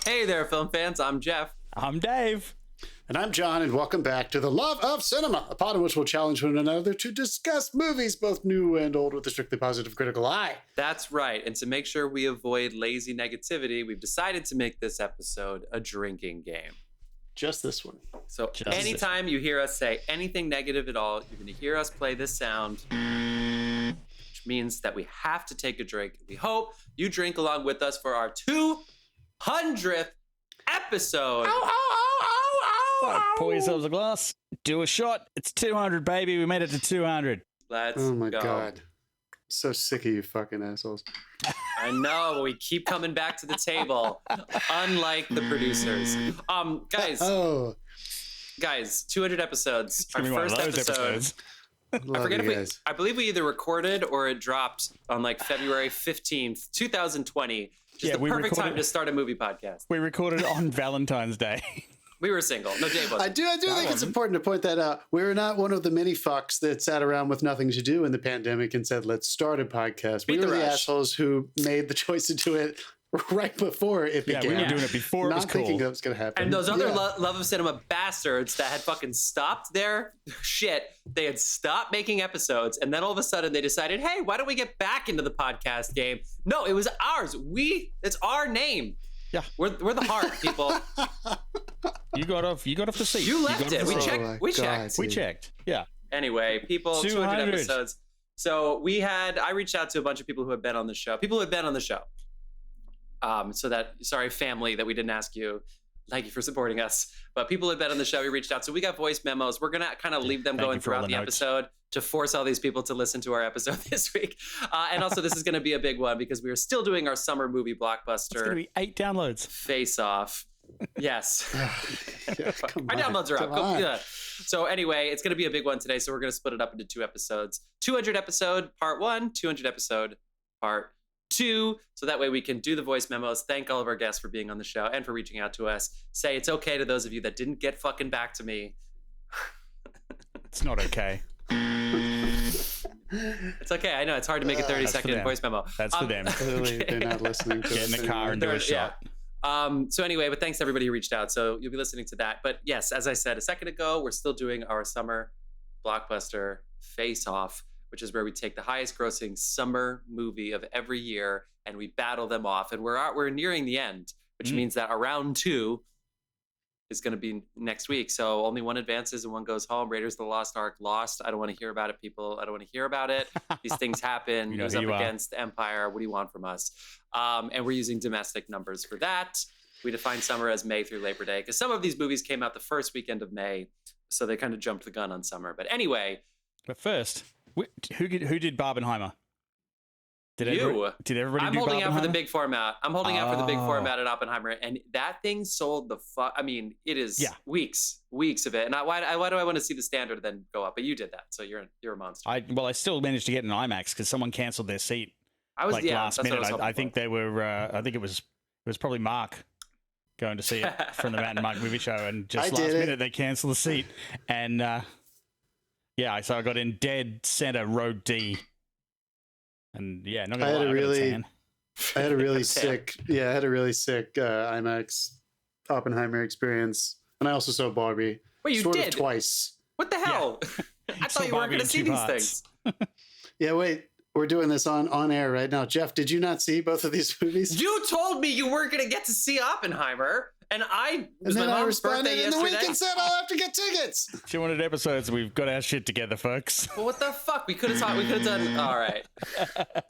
Hey there, film fans. I'm Jeff. I'm Dave. And I'm John, and welcome back to The Love of Cinema, a pod in which we'll challenge one another to discuss movies, both new and old, with a strictly positive critical eye. That's right. And to make sure we avoid lazy negativity, we've decided to make this episode a drinking game. Just this one. So anytime you hear us say anything negative at all, you're going to hear us play this sound, which means that we have to take a drink. We hope you drink along with us for our 200th episode. Pour yourselves a glass, do a shot. It's 200, baby. We made it to 200. Let's Oh my go. God. So sick of you fucking assholes. I know, but we keep coming back to the table, unlike the producers. Guys, 200 episodes. Our first episode. I forget if I believe we either recorded or it dropped on like February 15th, 2020. Just the perfect time to start a movie podcast. We recorded on Valentine's Day. We were single. No, Dave wasn't. I do think it's important to point that out. We were not one of the many fucks that sat around with nothing to do in the pandemic and said, let's start a podcast. We were the assholes who made the choice to do it right before it began. Yeah, we were doing it before it was cool. Not thinking that was going to happen. And those other Love of Cinema bastards that had fucking stopped their shit, they had stopped making episodes, and then all of a sudden they decided, hey, why don't we get back into the podcast game? No, it was ours. It's our name. Yeah, we're the heart, people. You got off the seat. You left it. We checked. Yeah. Anyway, people, 200 episodes. So I reached out to a bunch of people who have been on the show. Sorry, family, that we didn't ask you. Thank you for supporting us. But people who have been on the show, we reached out. So we got voice memos. We're going to kind of leave them going throughout the episode to force all these people to listen to our episode this week. And also, this is going to be a big one because we are still doing our summer movie blockbuster. It's going to be 8 downloads. Face Off. Yes. Our downloads are up. Yeah. So anyway, it's going to be a big one today. So we're going to split it up into 2 episodes. 200 episode part 1, 200 episode part 2. So that way we can do the voice memos, thank all of our guests for being on the show and for reaching out to us. Say it's okay to those of you that didn't get fucking back to me. It's not okay. It's okay. I know it's hard to make a 30-second voice memo. That's for them. Clearly, they're not listening to Get in the car and do a shot. So anyway, but thanks to everybody who reached out. So you'll be listening to that. But yes, as I said a second ago, we're still doing our summer blockbuster Face Off, which is where we take the highest grossing summer movie of every year and we battle them off. And we're nearing the end, which means that our round 2 is going to be next week. So only one advances and one goes home. Raiders of the Lost Ark lost. I don't want to hear about it, people. I don't want to hear about it. These things happen. It was up against Empire. What do you want from us? And we're using domestic numbers for that. We define summer as May through Labor Day because some of these movies came out the first weekend of May. So they kind of jumped the gun on summer. But anyway. But first, who did Barbenheimer? Did everybody I'm do holding out for the Barbenheimer? big format. I'm holding out for the big format at Oppenheimer, and that thing sold the fuck. I mean, it is weeks of it. And why do I want to see the standard then go up? But you did that, so you're a monster. I still managed to get an IMAX because someone canceled their seat. Last minute. I think they were. I think it was probably Mark going to see it from the Matt and Mark movie show, and just last minute they canceled the seat, and so I got in dead center, row D. And not gonna lie, I had a really sick IMAX Oppenheimer experience, and I also saw Barbie. Wait, you did twice? What the hell? Yeah. I thought you weren't going to see these things. Yeah, wait. We're doing this on air right now. Jeff, did you not see both of these movies? You told me you weren't going to get to see Oppenheimer, and my mom's birthday yesterday. And the weekend said I'll have to get tickets. 200 episodes, we've got our shit together, folks. Well, what the fuck? We could have done. All right.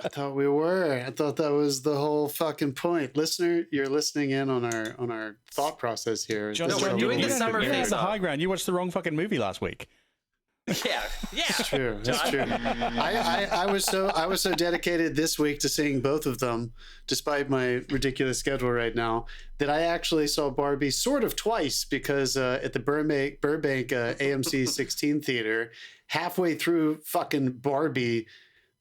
I thought we were. I thought that was the whole fucking point. Listener, you're listening in on our thought process here. No, we're doing the summer Face Off. The high ground. You watched the wrong fucking movie last week. Yeah. It's true. I was so dedicated this week to seeing both of them, despite my ridiculous schedule right now, that I actually saw Barbie sort of twice because at the Burbank AMC 16 theater, halfway through fucking Barbie.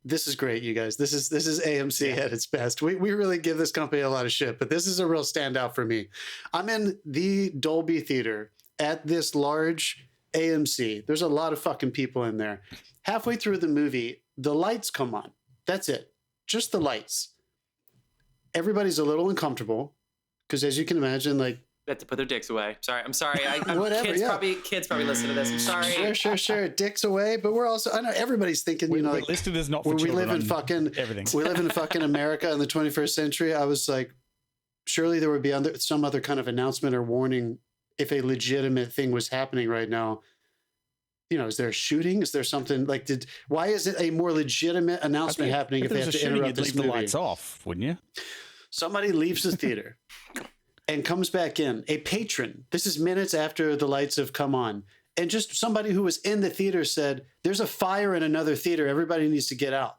This is great, you guys. This is AMC at its best. We really give this company a lot of shit, but this is a real standout for me. I'm in the Dolby Theater at this large AMC. There's a lot of fucking people in there. Halfway through the movie, the lights come on. That's it. Just the lights. Everybody's a little uncomfortable because as you can imagine, like they have to put their dicks away. I'm sorry. Whatever, Kids probably listen to this. I'm sorry. Sure. Dicks away, but we're also, I know everybody's thinking, we're like listed as not for we children live in fucking everything. We live in fucking America in the 21st century. I was like, surely there would be some other kind of announcement or warning if a legitimate thing was happening right now. Is there a shooting? Is there something like why is it a more legitimate announcement happening if they have to interrupt this movie? Leave the lights off, wouldn't you? Somebody leaves the theater and comes back in. A patron. This is minutes after the lights have come on. And just somebody who was in the theater said, there's a fire in another theater. Everybody needs to get out.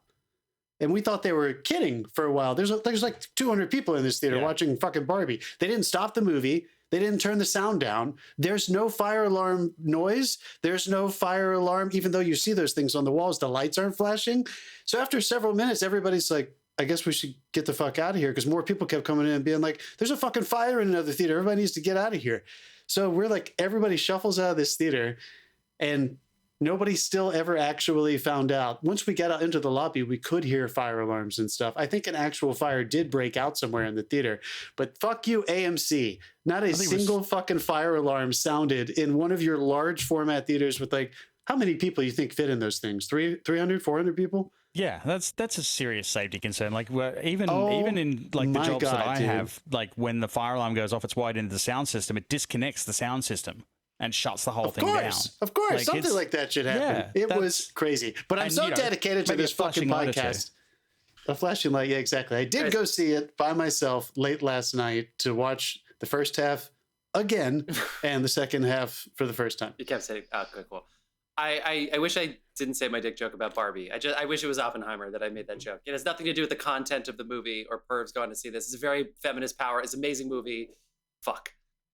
And we thought they were kidding for a while. There's like 200 people in this theater watching fucking Barbie. They didn't stop the movie. They didn't turn the sound down. There's no fire alarm noise. There's no fire alarm, even though you see those things on the walls. The lights aren't flashing. So after several minutes, everybody's like, I guess we should get the fuck out of here, because more people kept coming in and being like, there's a fucking fire in another theater. Everybody needs to get out of here. So we're like, everybody shuffles out of this theater, and nobody still ever actually found out. Once we got out into the lobby, we could hear fire alarms and stuff. I think an actual fire did break out somewhere in the theater, but fuck you, AMC. Not a single fucking fire alarm sounded in one of your large format theaters with like, how many people you think fit in those things? 300, 400 people? Yeah, that's a serious safety concern. Like even in like the jobs that I have, like when the fire alarm goes off, it's wired into the sound system. It disconnects the sound system and shuts the whole thing down. Of course, something like that should happen. It was crazy. But I'm so dedicated to this fucking podcast. A flashing light, yeah, exactly. I did go see it by myself late last night to watch the first half again and the second half for the first time. You kept saying, okay, cool. I wish I didn't say my dick joke about Barbie. I wish it was Oppenheimer that I made that joke. It has nothing to do with the content of the movie or pervs going to see this. It's a very feminist power. It's an amazing movie. Fuck.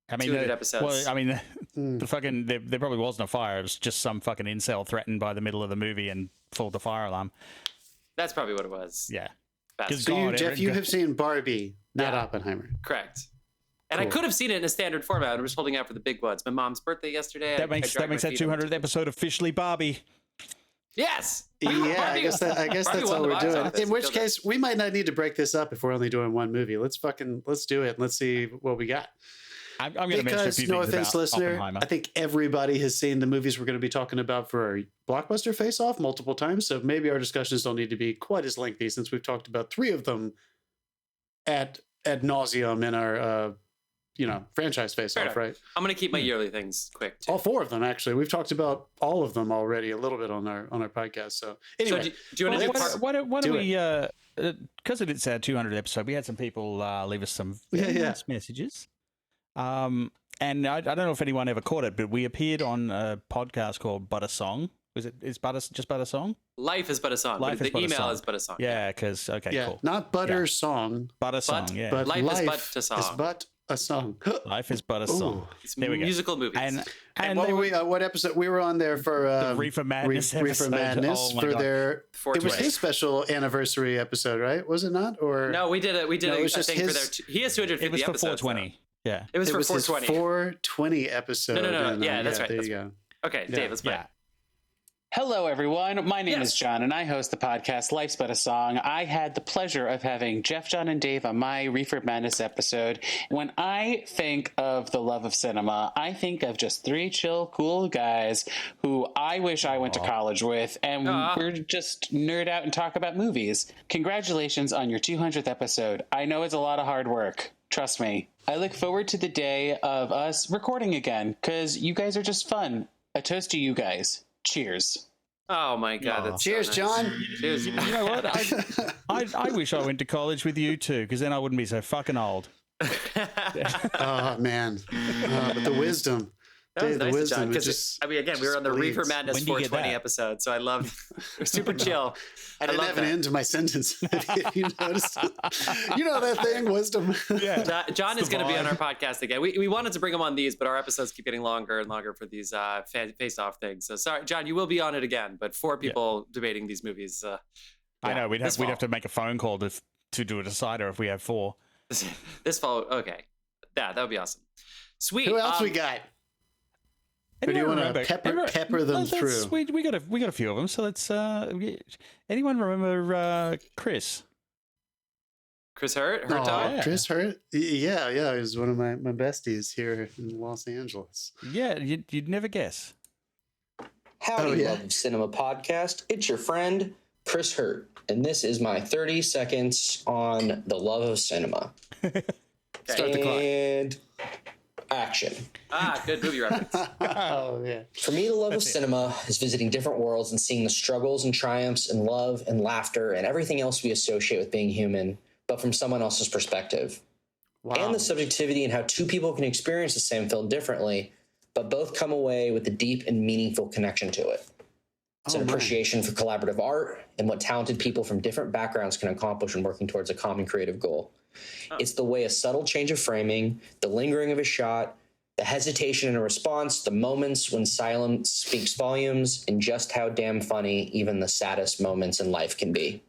I mean, 200 episodes. Well, I mean, the fucking there probably wasn't a fire. It was just some fucking incel threatened by the middle of the movie and pulled the fire alarm. That's probably what it was. Yeah. So Jeff, you have seen Barbie, not Oppenheimer. Correct. And I could have seen it in a standard format. I'm just holding out for the big ones. My mom's birthday yesterday. That makes that 200th episode officially Barbie. Yes. Yeah, I guess that's all we're doing. In which case, we might not need to break this up if we're only doing one movie. Let's do it and let's see what we got. I'm going to mention a few things about listener, Oppenheimer. I think everybody has seen the movies we're going to be talking about for our blockbuster face-off multiple times, so maybe our discussions don't need to be quite as lengthy since we've talked about 3 of them ad nauseum in our franchise face-off, right? I'm going to keep my yearly things quick, too. All 4 of them, actually. We've talked about all of them already a little bit on our podcast. So anyway, so do you want to do why don't we because it's our 200th episode, we had some people leave us some nice messages. And I don't know if anyone ever caught it, but we appeared on a podcast called But a Song. Is Butter just But a Song? Life is But a Song. The email is But a Song. Yeah, because cool. Not Butter Song. But a Song, but life is but a song. Is but a song. Life is but a song. It's musical movies. And what episode we were on there for the Reefer Madness Reefer Madness for their 420. It was his special anniversary episode, right? Was it not? Or no, we did it. It was I just think for their he has 250 episodes. It was for 420. Though. Yeah. It was for 420. His 420 episode. No. Yeah, that's right. There you go. Okay, Dave, let's play. Yeah. Hello, everyone. My name is John, and I host the podcast Life's But a Song. I had the pleasure of having Jeff, John, and Dave on my Reefer Madness episode. When I think of the love of cinema, I think of just 3 chill, cool guys who I wish I went to college with, and we're just nerd out and talk about movies. Congratulations on your 200th episode. I know it's a lot of hard work. Trust me. I look forward to the day of us recording again, because you guys are just fun. A toast to you guys. Cheers. Oh my God! That's cheers, so nice. John. Cheers. You know what? I wish I went to college with you too, because then I wouldn't be so fucking old. Oh man, but the wisdom. That was Dave, nice, wisdom, John. Because we were on the Reefer Madness 420 episode, so I loved. It was super chill. I didn't have an end to my sentence. If you noticed, you know that thing, wisdom. Yeah, John is going to be on our podcast again. We wanted to bring him on these, but our episodes keep getting longer and longer for these face-off things. So sorry, John, you will be on it again. But 4 people debating these movies. I know we'd have to make a phone call to do a decider if we have 4. This fall, okay, that would be awesome. Sweet. Who else we got? Or do you want to pepper them through? We got a few of them. So let's. Anyone remember Chris? Chris Hurt? Oh, Yeah. Chris Hurt? Yeah, he was one of my besties here in Los Angeles. Yeah, you'd never guess. Howdy, Love of Cinema podcast. It's your friend, Chris Hurt, and this is my 30 seconds on the love of cinema. Start the clock. And action. Good movie reference. Oh, yeah. For me, the love of cinema is visiting different worlds and seeing the struggles and triumphs and love and laughter and everything else we associate with being human, but from someone else's perspective. Wow. And the subjectivity and how two people can experience the same film differently, but both come away with a deep and meaningful connection to it. It's an appreciation for collaborative art and what talented people from different backgrounds can accomplish when working towards a common creative goal. It's the way a subtle change of framing, the lingering of a shot, the hesitation in a response, the moments when silence speaks volumes, and just how damn funny even the saddest moments in life can be.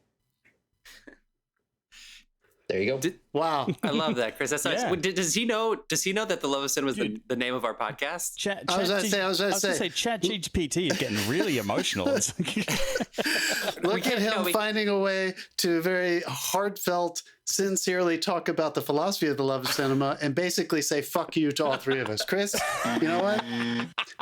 There you go. Wow. I love that, Chris. That's nice. Yeah. Does he know that the love of cinema is the name of our podcast? I was going to say, ChatGPT is getting really emotional. It's like, look at him finding a way to very heartfelt, sincerely talk about the philosophy of the love of cinema and basically say fuck you to all three of us. Chris, you know what?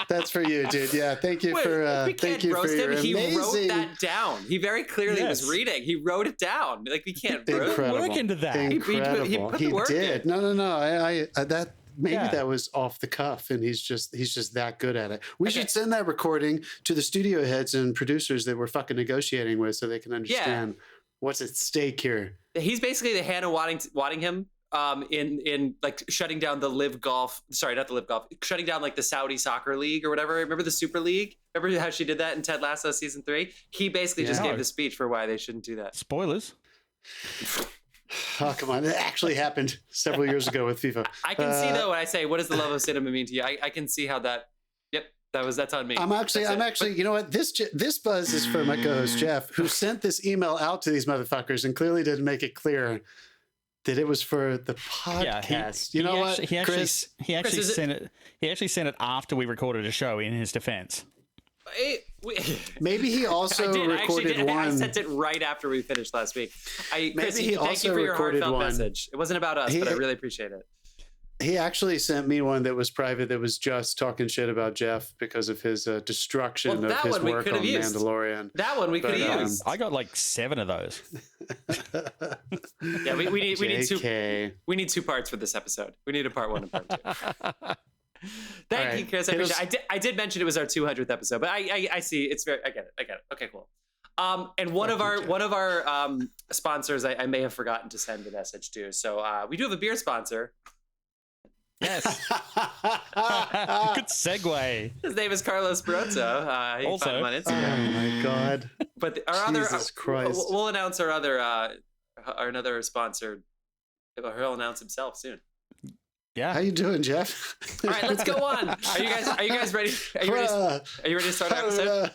That's for you, dude. Yeah, thank you for we can't thank you roast for your him. He amazing... wrote that down. He very clearly was reading. He wrote it down. Like, we can't work into that. Incredible. He put the work did. in. No. I that maybe that was off the cuff, and he's just that good at it. We should send that recording to the studio heads and producers that we're fucking negotiating with, so they can understand what's at stake here. He's basically the Hannah Waddingham in like shutting down the shutting down like the Saudi soccer league or whatever. Remember the Super League? Remember how she did that in Ted Lasso season 3? He basically just gave the speech for why they shouldn't do that. Spoilers. Oh, come on. It actually happened several years ago with FIFA. I can see, though, when I say, what does the love of cinema mean to you? I can see how that's on me. I'm actually, you know what? This buzz is for my co-host, Jeff, who sent this email out to these motherfuckers and clearly didn't make it clear that it was for the podcast. He actually sent it after we recorded a show, in his defense. Maybe he also recorded one. I sent it right after we finished last week. Chris, he thank also you for your recorded heartfelt one. message. It wasn't about us, but I really appreciate it. He actually sent me one that was private, that was just talking shit about Jeff because of his destruction of his work on Mandalorian. That one we could have used. I got like 7 of those. Yeah, we need 2 parts for this episode. We need a part 1 and part 2. Thank you, Chris. I appreciate it. I did mention it was our 200th episode, but I see it's very. I get it. Okay, cool. And one of our sponsors, I may have forgotten to send a message to. So we do have a beer sponsor. Yes. Good segue. His name is Carlos Barroso. You can find him on Instagram. Oh my God. But Jesus Christ. We'll announce our another sponsor. He'll announce himself soon. Yeah. How you doing, Jeff? All right, let's go on. Are you guys ready? Are you ready to start our episode?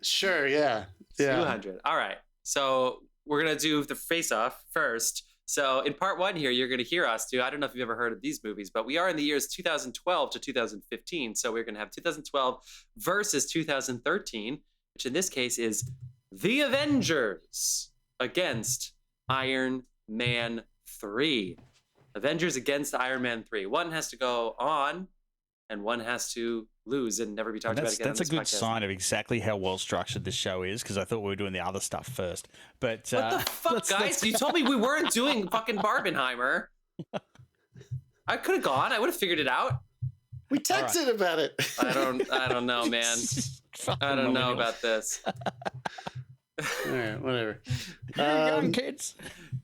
Sure. Yeah. 200. All right. So we're gonna do the face-off first. So in part 1 here, you're gonna hear us do. I don't know if you've ever heard of these movies, but we are in the years 2012 to 2015. So we're gonna have 2012 versus 2013, which in this case is The Avengers against Iron Man 3. Avengers against Iron Man 3. One has to go on, and one has to lose and never be talked about again. That's a good sign of exactly how well structured this show is, because I thought we were doing the other stuff first. But what the fuck, guys? You told me we weren't doing fucking Barbenheimer. I could have gone. I would have figured it out. We texted about it. I don't know, man. I don't know about this. All right, whatever. Here you go, kids.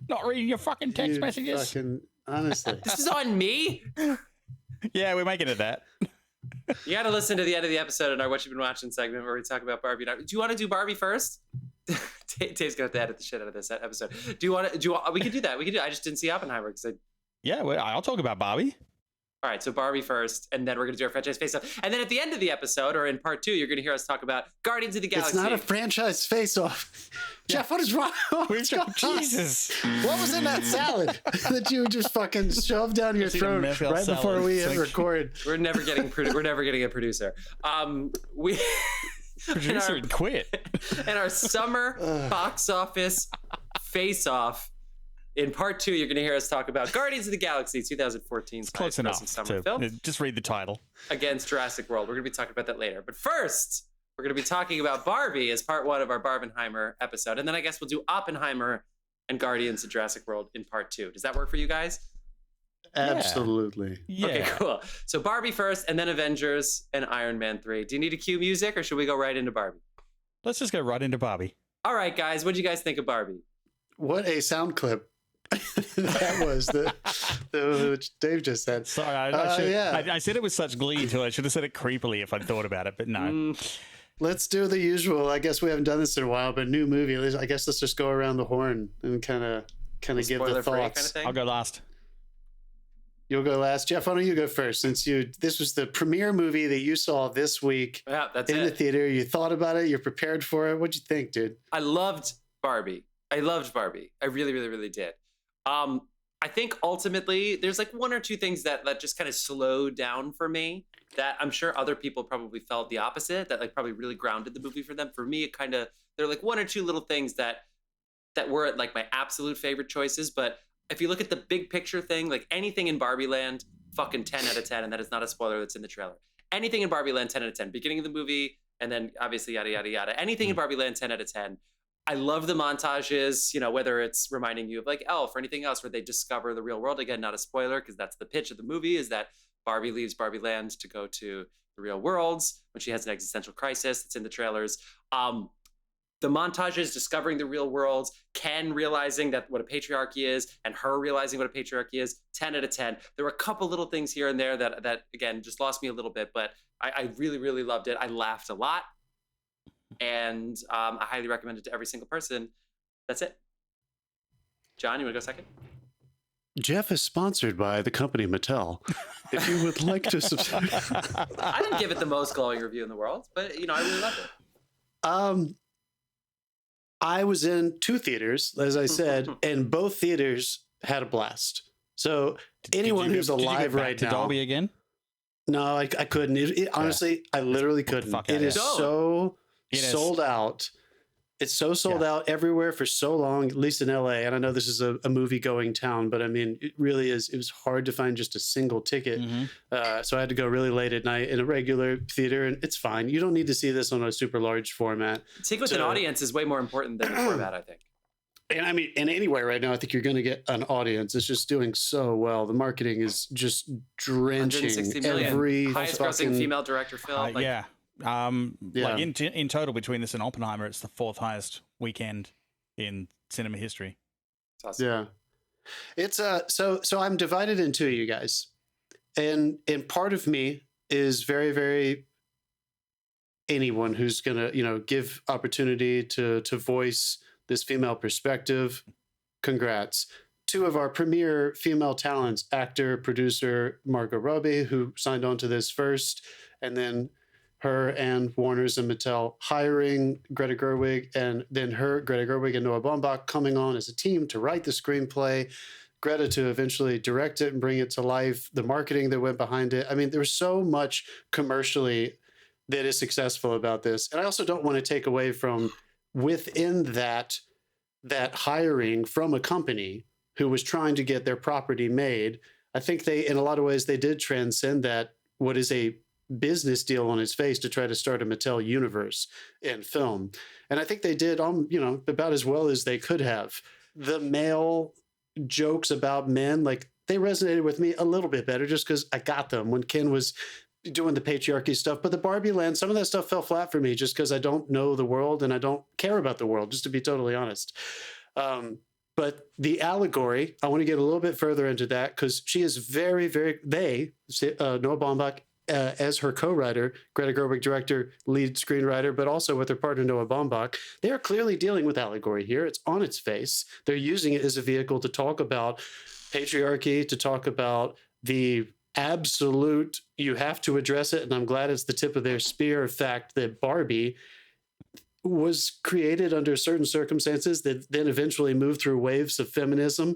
Not reading your fucking text messages. Honestly. This is on me? Yeah, we're making it that. You got to listen to the end of the episode in our What You've Been Watching segment where we talk about Barbie. Do you want to do Barbie first? Dave's going to have to edit the shit out of this episode. We could do that. I just didn't see Oppenheimer because Yeah, well, I'll talk about Barbie. All right, so Barbie first, and then we're going to do our franchise face-off. And then at the end of the episode, or in part 2, you're going to hear us talk about Guardians of the Galaxy. It's not a franchise face-off. Yeah. Jeff, what is wrong? Jesus. What was in that salad that you just fucking shoved down your throat right before we record? We're never getting a producer. Producer would quit. And our summer box office Face Off. In part 2, you're going to hear us talk about Guardians of the Galaxy 2014. It's close enough summer film. Just read the title. Against Jurassic World. We're going to be talking about that later. But first, we're going to be talking about Barbie as part 1 of our Barbenheimer episode. And then I guess we'll do Oppenheimer and Guardians of Jurassic World in part 2. Does that work for you guys? Absolutely. Yeah. Okay, cool. So Barbie first, and then Avengers and Iron Man 3. Do you need a cue music, or should we go right into Barbie? Let's just go right into Barbie. All right, guys. What do you guys think of Barbie? What a sound clip. That was the which Dave just said. Sorry, I said it with such glee too. I should have said it creepily if I'd thought about it, but no. Let's do the usual. I guess we haven't done this in a while, but new movie. I guess let's just go around the horn and kind of give the thoughts. Kind of thing? I'll go last. You'll go last. Jeff, why don't you go first? Since this was the premiere movie that you saw this week in the theater. You thought about it. You're prepared for it. What'd you think, dude? I loved Barbie. I really, really, really did. I think ultimately there's like 1 or 2 things that just kind of slowed down for me that I'm sure other people probably felt the opposite, that like probably really grounded the movie for them. For me, there are like 1 or 2 little things that weren't like my absolute favorite choices. But if you look at the big picture thing, like anything in Barbie Land, fucking 10 out of 10. And that is not a spoiler, that's in the trailer. Anything in Barbie Land, 10 out of 10. Beginning of the movie, and then obviously yada, yada, yada. Anything in Barbie Land, 10 out of 10. I love the montages, whether it's reminding you of like Elf or anything else where they discover the real world. Again, not a spoiler because that's the pitch of the movie, is that Barbie leaves Barbie Land to go to the real worlds when she has an existential crisis. It's in the trailers. The montages discovering the real world, Ken realizing that what a patriarchy is, and her realizing what a patriarchy is, 10 out of 10. There were a couple little things here and there that again, just lost me a little bit, but I really, really loved it. I laughed a lot. And I highly recommend it to every single person. That's it. John, you want to go second? Jeff is sponsored by the company Mattel. If you would like to subscribe. I didn't give it the most glowing review in the world, but I really loved it. I was in 2 theaters, as I said, and both theaters had a blast. So anyone who's alive right now. Dolby again? No, I couldn't. Honestly, I literally couldn't. It is so sold out. It's so sold out everywhere for so long, at least in LA. And I know this is a movie going town, but I mean, it really is. It was hard to find just a single ticket. So I had to go really late at night in a regular theater, and it's fine. You don't need to see this on a super large format. Seeing with an audience is way more important than the format, I think. And I mean, and anywhere right now, I think you're going to get an audience. It's just doing so well. The marketing is just drenching 160 million. Every highest grossing female director film. Like in total between this and Oppenheimer, it's the 4th highest weekend in cinema history. That's awesome. Yeah, it's so I'm divided in 2, you guys, and part of me is very, very anyone who's gonna give opportunity to voice this female perspective. Congrats. 2 of our premier female talents, actor, producer Margot Robbie, who signed on to this first, and then her and Warner's and Mattel hiring Greta Gerwig, and then Greta Gerwig and Noah Baumbach coming on as a team to write the screenplay, Greta to eventually direct it and bring it to life, the marketing that went behind it. I mean, there was so much commercially that is successful about this. And I also don't want to take away from within that hiring from a company who was trying to get their property made. I think in a lot of ways, they did transcend that, what is a business deal on its face, to try to start a Mattel universe in film. And I think they did about as well as they could have. The male jokes about men, like, they resonated with me a little bit better just because I got them when Ken was doing the patriarchy stuff. But the Barbie Land, some of that stuff fell flat for me just because I don't know the world and I don't care about the world, just to be totally honest. But the allegory, I want to get a little bit further into that because she is very, very, Noah Baumbach, as her co-writer, Greta Gerwig, director, lead screenwriter, but also with her partner Noah Baumbach, they are clearly dealing with allegory here. It's on its face. They're using it as a vehicle to talk about patriarchy, to talk about the absolute, you have to address it, and I'm glad it's the tip of their spear, fact that Barbie was created under certain circumstances that then eventually moved through waves of feminism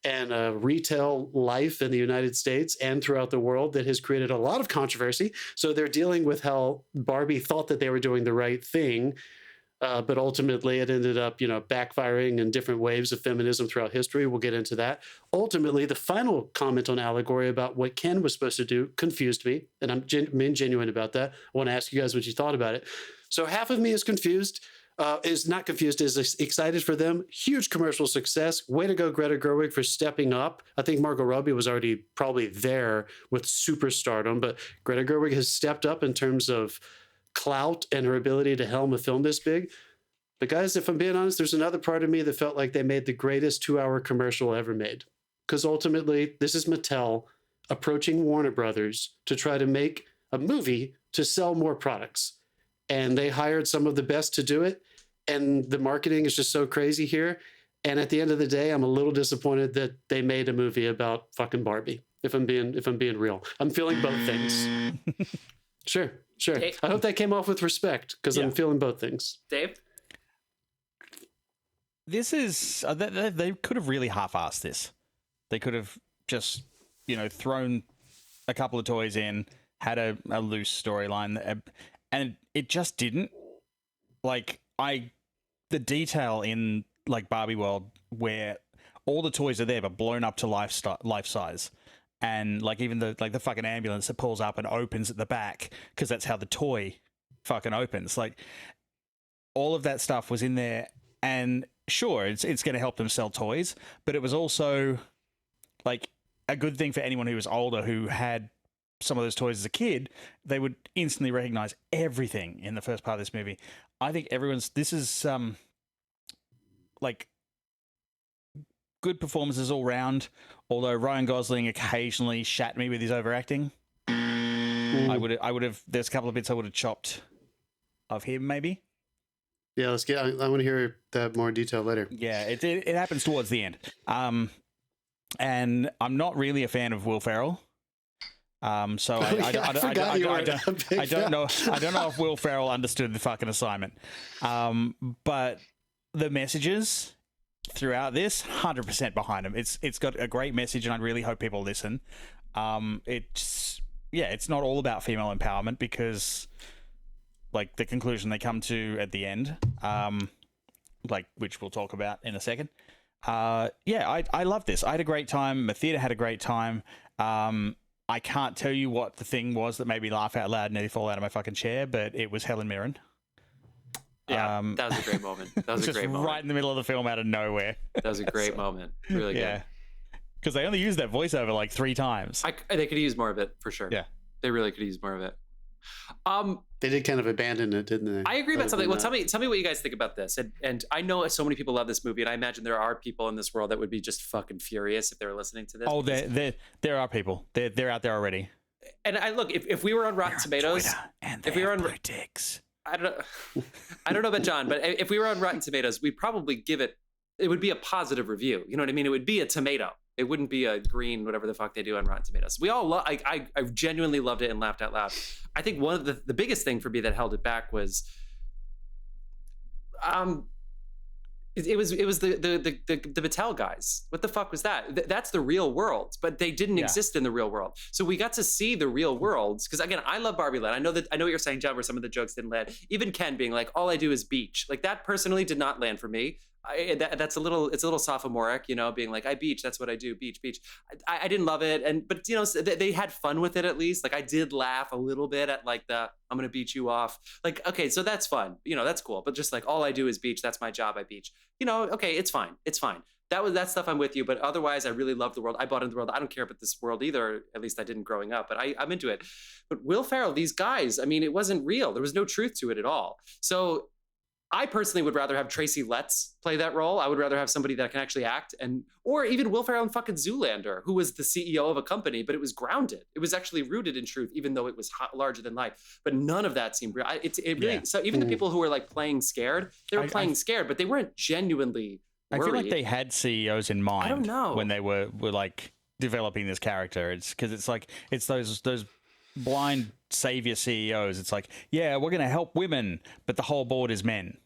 and retail life in the United States and throughout the world that has created a lot of controversy. So they're dealing with how Barbie thought that they were doing the right thing But ultimately, it ended up, backfiring in different waves of feminism throughout history. We'll get into that. Ultimately, the final comment on Allegory about what Ken was supposed to do confused me, and I'm being genuine about that. I want to ask you guys what you thought about it. So half of me is confused. Is not confused, is excited for them. Huge commercial success. Way to go, Greta Gerwig, for stepping up. I think Margot Robbie was already probably there with superstardom, but Greta Gerwig has stepped up in terms of clout and her ability to helm a film this big. But guys, if I'm being honest, there's another part of me that felt like they made the greatest 2-hour commercial ever made. Because ultimately, this is Mattel approaching Warner Brothers to try to make a movie to sell more products. And they hired some of the best to do it. And the marketing is just so crazy here. And at the end of the day, I'm a little disappointed that they made a movie about fucking Barbie. If I'm being real, I'm feeling both things. Sure. Dave? I hope that came off with respect, because I'm feeling both things. Dave? This is they could have really half-assed this. They could have just thrown a couple of toys in, had a loose storyline, and it just didn't. The detail in Barbie World where all the toys are there but blown up to life size, and even the fucking ambulance that pulls up and opens at the back because that's how the toy fucking opens. All of that stuff was in there, and sure, it's going to help them sell toys, but it was also a good thing for anyone who was older who had some of those toys as a kid. They would instantly recognize everything in the first part of this movie. I think this is good performances all round, although Ryan Gosling occasionally shat me with his overacting. I would have there's a couple of bits I would have chopped of him maybe. Yeah, I want to hear that more detail later. Yeah, it happens towards the end. And I'm not really a fan of Will Ferrell. So I don't know if Will Ferrell understood the fucking assignment. But the messages throughout this, 100% behind him. It's got a great message, and I really hope people listen. It's not all about female empowerment, because the conclusion they come to at the end, which we'll talk about in a second. I love this. I had a great time. My theater had a great time. I can't tell you what the thing was that made me laugh out loud and nearly fall out of my fucking chair, but it was Helen Mirren. Yeah, that was a great moment. That was a great moment. Right in the middle of the film out of nowhere. That was a great moment. Really good. Yeah. Because they only used that voiceover 3 times. They could use more of it, for sure. Yeah. They really could use more of it. They did kind of abandon it, didn't they? I agree about something. Well, tell me what you guys think about this. And I know so many people love this movie, and I imagine there are people in this world that would be just fucking furious if they were listening to this. Oh, there are people. They're out there already. And I look, if we were on Rotten Tomatoes, if we were on politics, I don't know about John, but if we were on Rotten Tomatoes, we'd probably give it would be a positive review. You know what I mean? It would be a tomato. It wouldn't be a green, whatever the fuck they do on Rotten Tomatoes. We all I genuinely loved it and laughed out loud. I think one of the biggest thing for me that held it back was, it was the Mattel guys. What the fuck was that? That's the real world, but they didn't exist in the real world. So we got to see the real worlds. Because again, I love Barbie Land. I know what you're saying, John, where some of the jokes didn't land. Even Ken being like, all I do is beach. That personally did not land for me. It's a little sophomoric, being like, I beach, that's what I do, beach. I didn't love it, but they had fun with it at least. I did laugh a little bit at the I'm gonna beat you off. Okay, so that's fun, that's cool. But just all I do is beach, that's my job, I beach. Okay, it's fine. That stuff I'm with you, but otherwise I really love the world. I bought into the world. I don't care about this world either. At least I didn't growing up, but I'm into it. But Will Ferrell, these guys, it wasn't real. There was no truth to it at all. So I personally would rather have Tracy Letts play that role. I would rather have somebody that can actually act, or even Will Ferrell in fucking Zoolander, who was the CEO of a company, but it was grounded. It was actually rooted in truth, even though it was larger than life. But none of that seemed real. So even the people who were playing scared, they were playing scared, but they weren't genuinely worried. I feel like they had CEOs in mind. I don't know. When they were developing this character. It's because it's those blind savior CEOs. It's we're going to help women, but the whole board is men.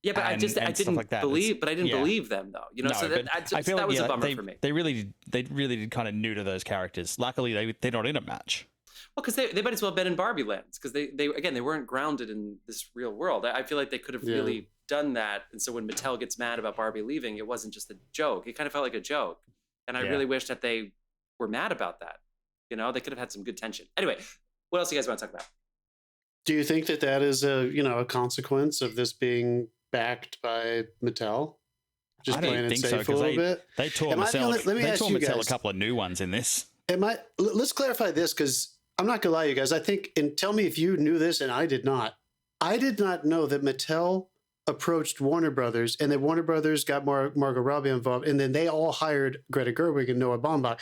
Yeah, but I didn't believe them though. I feel that was a bummer for me. They really did kind of neuter those characters. Luckily, they're not in a match. Well, because they might as well have been in Barbie lands, because they weren't grounded in this real world. I feel like they could have really done that. And so when Mattel gets mad about Barbie leaving, it wasn't just a joke. It kind of felt like a joke. And I really wish that they were mad about that. You know, they could have had some good tension. Anyway, what else do you guys want to talk about? Do you think that is a consequence of this being backed by Mattel? Just I don't think so, because they tore Mattel a couple of new ones in this. Let's clarify this, because I'm not gonna lie to you guys. I think, and tell me if you knew this, and I did not. I did not know that Mattel approached Warner Brothers, and that Warner Brothers got Margot Robbie involved, and then they all hired Greta Gerwig and Noah Baumbach.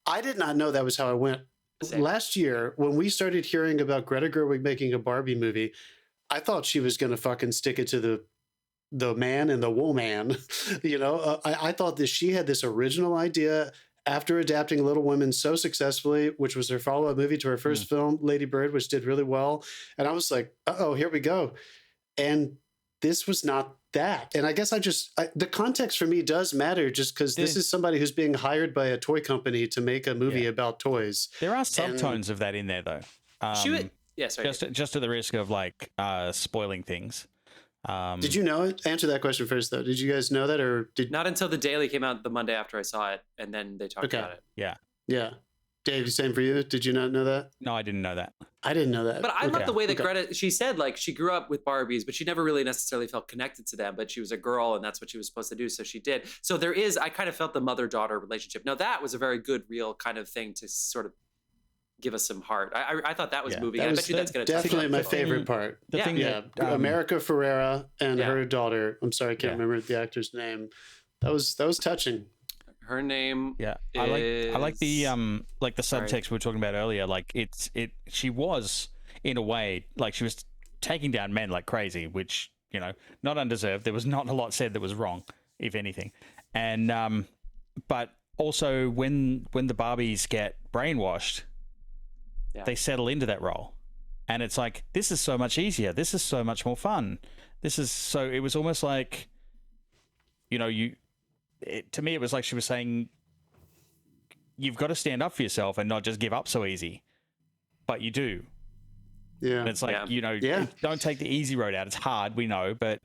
I did not know that was how it went. Same. Last year, when we started hearing about Greta Gerwig making a Barbie movie, I thought she was gonna fucking stick it to the man and the woman. I thought that she had this original idea after adapting Little Women so successfully, which was her follow-up movie to her first film, Lady Bird, which did really well. And I was like, uh-oh, here we go. And this was not that. And I guess the context for me does matter, just because this is somebody who's being hired by a toy company to make a movie about toys. There are subtones of that in there, though. Sorry. Just at the risk of spoiling things. Did you know it? Answer that question first, though. Did you guys know that, or did not until the Daily came out the Monday after I saw it, and then they talked about it. Yeah. Dave, same for you. Did you not know that? No, I didn't know that. I didn't know that. But I love the way that Greta, she said, she grew up with Barbies, but she never really necessarily felt connected to them, but she was a girl and that's what she was supposed to do. So she did. So I kind of felt the mother-daughter relationship. Now that was a very good, real kind of thing to sort of give us some heart. I thought that was moving. I bet you that's going to definitely my favorite part. America Ferrera and her daughter. I'm sorry, I can't remember the actor's name. That was touching. Her name. Yeah, I like the the subtext we were talking about earlier. She was in a way she was taking down men like crazy, which not undeserved. There was not a lot said that was wrong, if anything, and but also when the Barbies get brainwashed, they settle into that role, and it's like, this is so much easier. This is so much more fun. It was almost like, to me, it was like she was saying, you've got to stand up for yourself and not just give up so easy. But you do. Yeah. And it's like, don't take the easy road out. It's hard, we know, but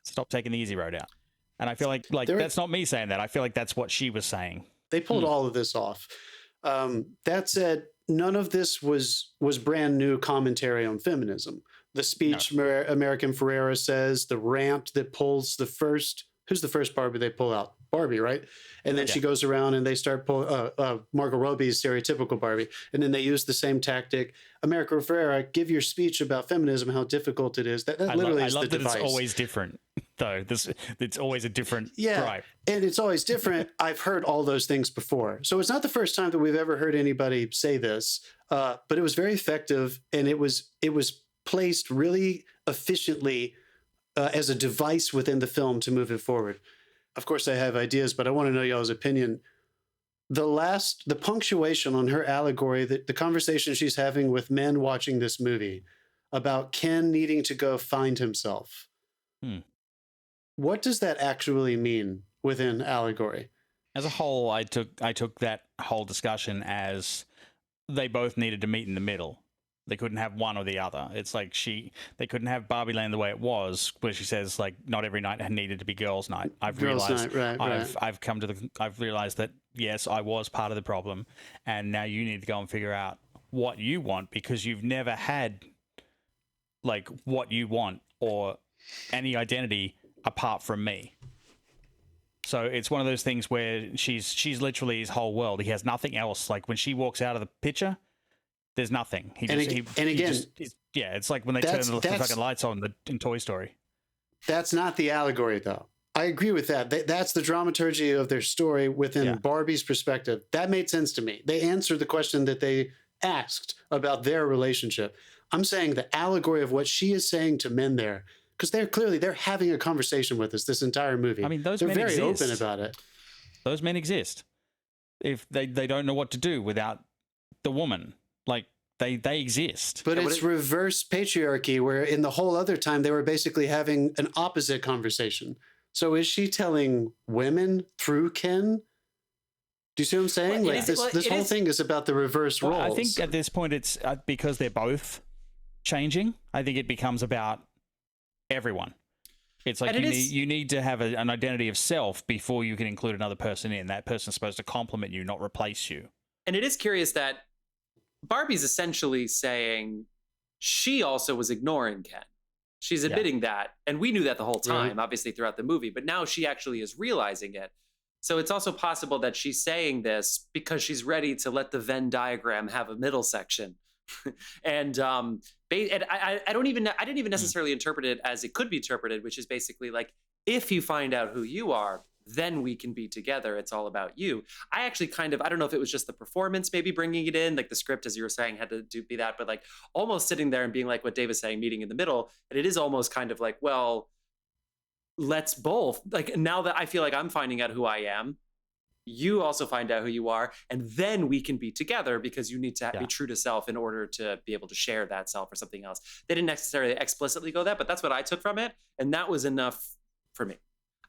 stop taking the easy road out. And I feel like that's not me saying that. I feel like that's what she was saying. They pulled all of this off. That said, none of this was brand new commentary on feminism. The speech American Ferrera says, the rant that pulls who's the first Barbie they pull out? Barbie, right? And then she goes around and they start pulling Margot Robbie's stereotypical Barbie. And then they use the same tactic. America Ferrera, give your speech about feminism, how difficult it is. That literally is the device. It's always different, though. It's always a different drive. And it's always different. I've heard all those things before. So it's not the first time that we've ever heard anybody say this, but it was very effective. And it was placed really efficiently as a device within the film to move it forward. Of course, I have ideas, but I want to know y'all's opinion. The punctuation on her allegory, the conversation she's having with men watching this movie about Ken needing to go find himself. What does that actually mean within allegory? As a whole, I took that whole discussion as they both needed to meet in the middle. They couldn't have one or the other. It's like they couldn't have Barbie Land the way it was, where she says not every night had needed to be girls' night. I've realized that yes, I was part of the problem, and now you need to go and figure out what you want, because you've never had what you want or any identity apart from me. So it's one of those things where she's literally his whole world. He has nothing else. Like when she walks out of the picture, there's nothing. It's like when they turn the fucking lights on in Toy Story. That's not the allegory, though. I agree with that. That's the dramaturgy of their story within Barbie's perspective. That made sense to me. They answered the question that they asked about their relationship. I'm saying the allegory of what she is saying to men there, because they're having a conversation with us this entire movie. I mean, they're very open about it. Those men exist. If they don't know what to do without the woman. They exist. But it's reverse patriarchy, where in the whole other time they were basically having an opposite conversation. So is she telling women through Ken Do you see what I'm saying? Well, like this whole thing is about the reverse roles. I think at this point it's because they're both changing. I think it becomes about everyone. It's like you need to have an identity of self before you can include another person in. That person's supposed to complement you, not replace you. And it is curious that Barbie's essentially saying she also was ignoring Ken. She's admitting that. And we knew that the whole time, obviously, throughout the movie. But now she actually is realizing it. So it's also possible that she's saying this because she's ready to let the Venn diagram have a middle section. And I didn't even necessarily interpret it as it could be interpreted, which is basically like, if you find out who you are, then we can be together. It's all about you. I actually I don't know if it was just the performance maybe bringing it in, like the script, as you were saying, had to be that, but like almost sitting there and being like what Dave was saying, meeting in the middle. And it is almost kind of like, well, let's both, like, now that I feel like I'm finding out who I am, you also find out who you are, and then we can be together, because you need to be true to self in order to be able to share that self or something else. They didn't necessarily explicitly go that, but that's what I took from it. And that was enough for me.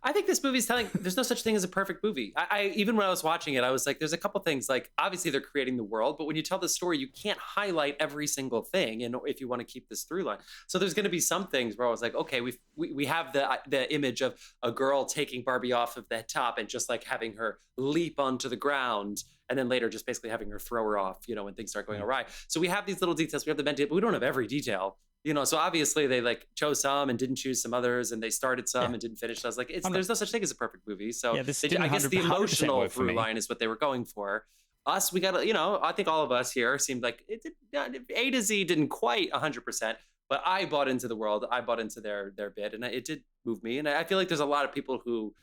I think this movie's telling there's no such thing as a perfect movie. I even when I was watching it, I was like, there's a couple things, like obviously they're creating the world, but when you tell the story, you can't highlight every single thing, and if you want to keep this through line. So there's going to be some things where I was like, okay, we have the image of a girl taking Barbie off of the top and just like having her leap onto the ground, and then later just basically having her throw her off, when things start going awry. So we have these little details. We have the Ben, but we don't have every detail. So obviously they like chose some and didn't choose some others, and they started some and didn't finish. So I was like, there's no such thing as a perfect movie. So I guess the emotional through line is what they were going for. Us, we got to, I think all of us here seemed like A to Z didn't quite 100%, but I bought into the world. I bought into their bit, and it did move me. And I feel like there's a lot of people who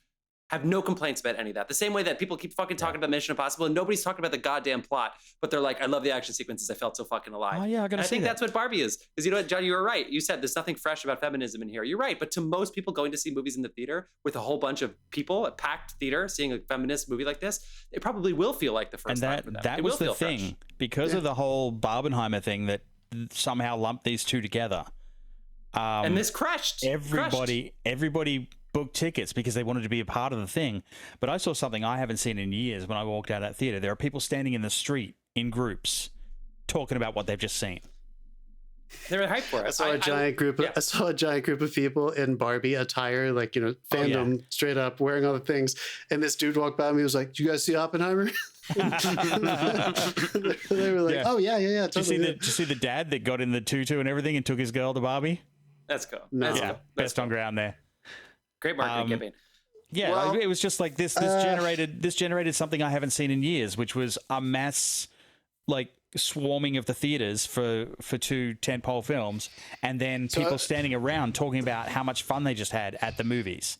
have no complaints about any of that. The same way that people keep fucking talking about Mission Impossible and nobody's talking about the goddamn plot, but they're like, I love the action sequences. I felt so fucking alive. Oh yeah, I think that's what Barbie is. Because you know what, John, you were right. You said there's nothing fresh about feminism in here. You're right. But to most people going to see movies in the theater with a whole bunch of people, a packed theater, seeing a feminist movie like this, it probably will feel like the first time for them. That was the thing. Because of the whole Barbenheimer thing that somehow lumped these two together. And this crashed. Everybody booked tickets because they wanted to be a part of the thing. But I saw something I haven't seen in years when I walked out of that theater. There are people standing in the street in groups talking about what they've just seen. They're hyped for it. I saw a giant group of people in Barbie attire, like, fandom, straight up, wearing all the things. And this dude walked by me, was like, "Do you guys see Oppenheimer?" They were like, "Oh yeah, totally." Did you see the dad that got in the tutu and everything and took his girl to Barbie? That's cool. Best on ground there. Great marketing campaign. Yeah, well, it was just like this generated something I haven't seen in years, which was a mass like swarming of the theaters for two tentpole films, and then people standing around talking about how much fun they just had at the movies.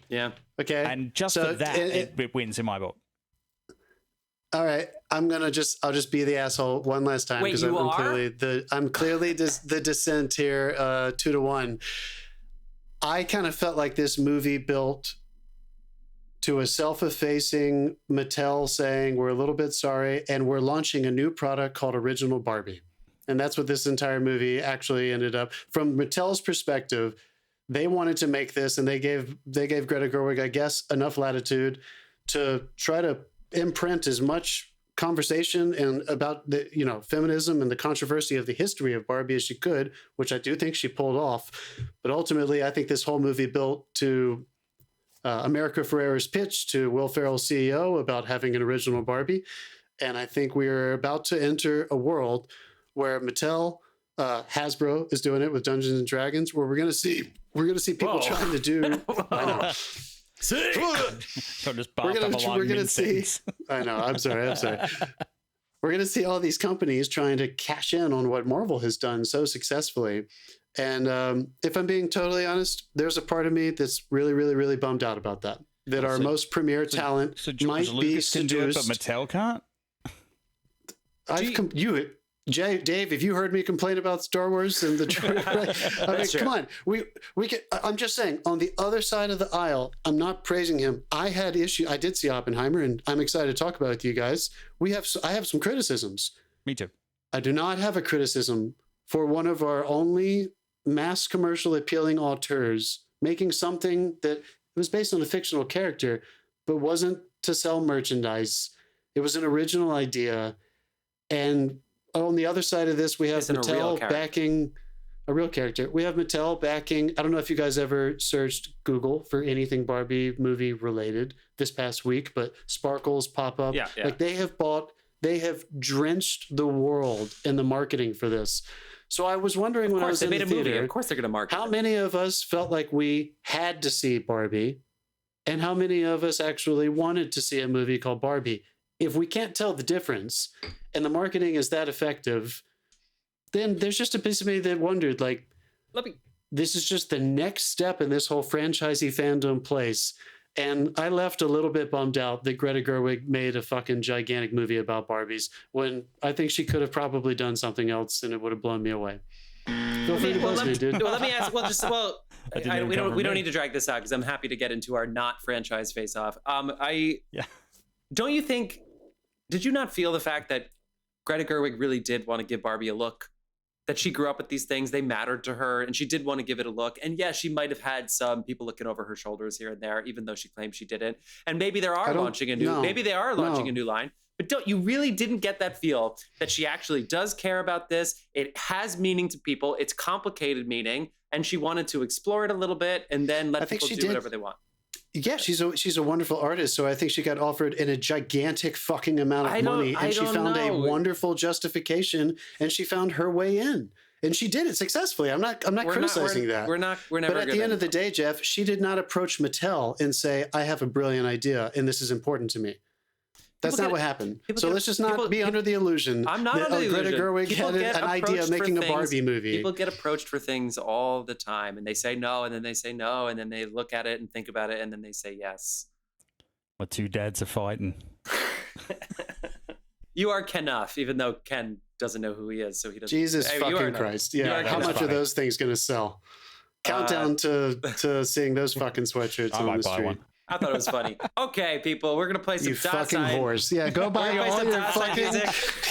Yeah. Okay. And just for that, it wins in my book. All right, I'll just be the asshole one last time, because I'm clearly the dissent here, 2-1. I kind of felt like this movie built to a self-effacing Mattel saying, we're a little bit sorry, and we're launching a new product called Original Barbie. And that's what this entire movie actually ended up. From Mattel's perspective, they wanted to make this, and they gave Greta Gerwig, I guess, enough latitude to try to imprint as much conversation and about the feminism and the controversy of the history of Barbie as she could, which I do think she pulled off. But ultimately, I think this whole movie built to America Ferrera's pitch to Will Ferrell's CEO about having an original Barbie. And I think we're about to enter a world where Mattel, Hasbro is doing it with Dungeons and Dragons, where we're going to see people trying to do. I know. So just we're gonna see. I know. I'm sorry. We're gonna see all these companies trying to cash in on what Marvel has done so successfully. And if I'm being totally honest, there's a part of me that's really, really, really bummed out about that. That our most premier talent might be seduced. But Mattel can't. Dave, have you heard me complain about Star Wars and the? I mean, come on, we can. I'm just saying, on the other side of the aisle, I'm not praising him. I did see Oppenheimer, and I'm excited to talk about it with you guys. I have some criticisms. Me too. I do not have a criticism for one of our only mass commercial appealing auteurs making something that was based on a fictional character, but wasn't to sell merchandise. It was an original idea. And on the other side of this, we have Mattel backing a real character. We have Mattel backing. I don't know if you guys ever searched Google for anything Barbie movie related this past week, but sparkles pop up. Yeah. Like they have drenched the world in the marketing for this. So I was wondering when I was in the theater, movie. Of course they're going to market. How many of us felt like we had to see Barbie, and how many of us actually wanted to see a movie called Barbie? If we can't tell the difference, and the marketing is that effective, then there's just a piece of me that wondered, like, this is just the next step in this whole franchisee fandom place. And I left a little bit bummed out that Greta Gerwig made a fucking gigantic movie about Barbies when I think she could have probably done something else and it would have blown me away. Feel free to buzz me, dude. Well, let me ask. We don't need to drag this out because I'm happy to get into our not franchise face off. Don't you think? Did you not feel the fact that Greta Gerwig really did want to give Barbie a look? That she grew up with these things, they mattered to her, and she did want to give it a look. And yeah, she might have had some people looking over her shoulders here and there, even though she claims she didn't. And maybe they are launching a new line. But you really didn't get that feel that she actually does care about this. It has meaning to people. It's complicated meaning, and she wanted to explore it a little bit and then let people do whatever they want. Yeah, she's a wonderful artist, so I think she got offered in a gigantic fucking amount of money, and she found a wonderful justification, and she found her way in, and she did it successfully. I'm not criticizing that. We're never. But at the end of the day, Jeff, she did not approach Mattel and say, "I have a brilliant idea, and this is important to me." That's not what happened. So let's just not be under the illusion. I'm not under the illusion. Greta Gerwig had an idea of making a Barbie movie. People get approached for things all the time, and they say no, and then they say no, and then they look at it and think about it, and then they say yes. My two dads are fighting. You are Kenuff, even though Ken doesn't know who he is, so he doesn't. Jesus fucking Christ! Yeah, how much are those things going to sell? Countdown to seeing those fucking sweatshirts on the street. One. I thought it was funny. Okay, people, we're gonna play some. You fucking horse! Yeah, go buy all your fucking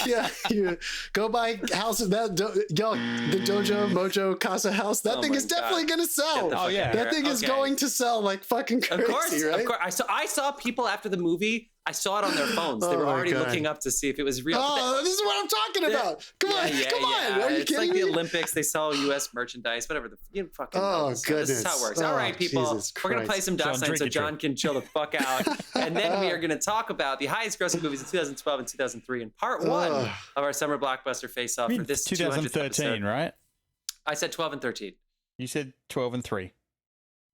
music. Go buy houses. The Dojo Mojo Casa house. That thing is definitely gonna sell. That thing is going to sell like fucking crazy, right? Of course. I saw people after the movie. I saw it on their phones. They were already looking up to see if it was real. This is what I'm talking about. Come on. Are you kidding me? It's like the Olympics. They sell U.S. merchandise, whatever. You fucking know this. Goodness. This is how it works. All right, people. We're going to play some Dasein so John can chill the fuck out. And then we are going to talk about the highest grossing movies in 2012 and 2003 in part one of our summer blockbuster face-off for this 2013, right? I said 12 and 13. You said 12 and 3.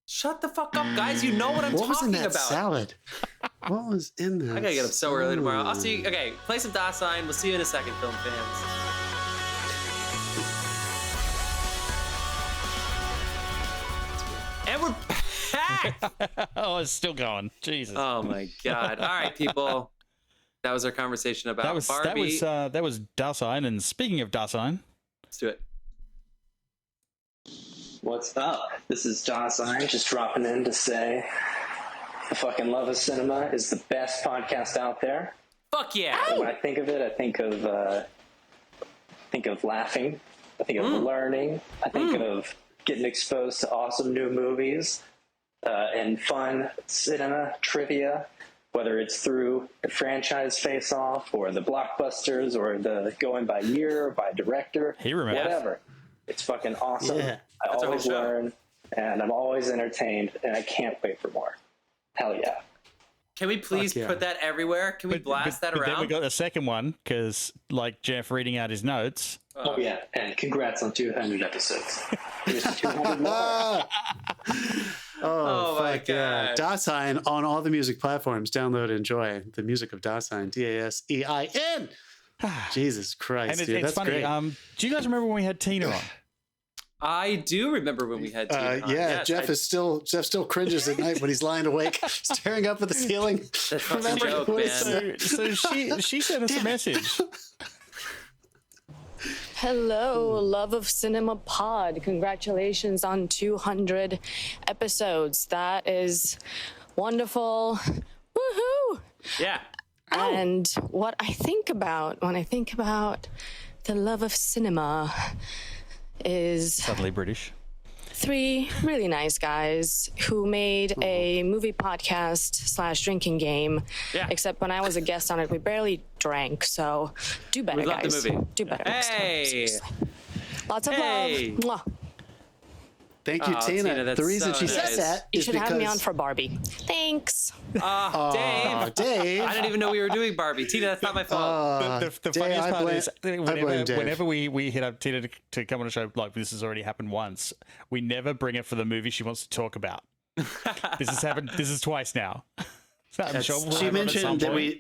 Shut the fuck up, guys. You know what I'm talking about. What was in that salad? What was in that? I gotta get up so early tomorrow. I'll see you. Okay, play some Dasein. We'll see you in a second, film fans. And we're back. Oh, it's still going. Jesus. Oh my God. All right, people. That was our conversation about Barbie. That was Dasein. And speaking of Dasein, let's do it. What's up? This is Dasein, just dropping in to say the fucking Love of Cinema is the best podcast out there. Fuck yeah! When I think of it, I think of laughing. I think of learning. I think of getting exposed to awesome new movies and fun cinema trivia, whether it's through the franchise face-off or the blockbusters or the going by year or by director, whatever. It's fucking awesome. Yeah. I always learn, and I'm always entertained, and I can't wait for more. Hell yeah. Can we please put that everywhere? Can we blast that around? Then we got the second one, because like Jeff reading out his notes. Oh, yeah, and congrats on 200 episodes. Here's 200 more. Oh my God. Yeah. Dasein on all the music platforms. Download and enjoy the music of Dasein. Dasein. Jesus Christ, and dude, it's funny. Great. Do you guys remember when we had Tina on? I do remember when we had Tina on. Yes, Jeff still cringes at night when he's lying awake, staring up at the ceiling. That's a joke, man. So she sent us a message. Hello, Love of Cinema Pod. Congratulations on 200 episodes. That is wonderful. Woohoo! Yeah. And what I think about when I think about the love of cinema is suddenly British. three really nice guys who made a movie podcast / drinking game. Yeah. Except when I was a guest on it, we barely drank. So do better, We love the guys. movie. Do better next time. Hey. Seriously. Lots of Hey. love. Mwah. Thank you, Oh, Tina. Tina, that's The reason so she nice. said that You is should because have me on for Barbie. Thanks. Dave. Dave. I didn't even know we were doing Barbie. Tina, that's not my fault. The Dave, funniest I part blame- is I blame Dave. whenever we hit up Tina to come on a show, like this has already happened once, we never bring her for the movie she wants to talk about. This has happened. This is twice now. So I'm sure we'll She have her at some mentioned that point.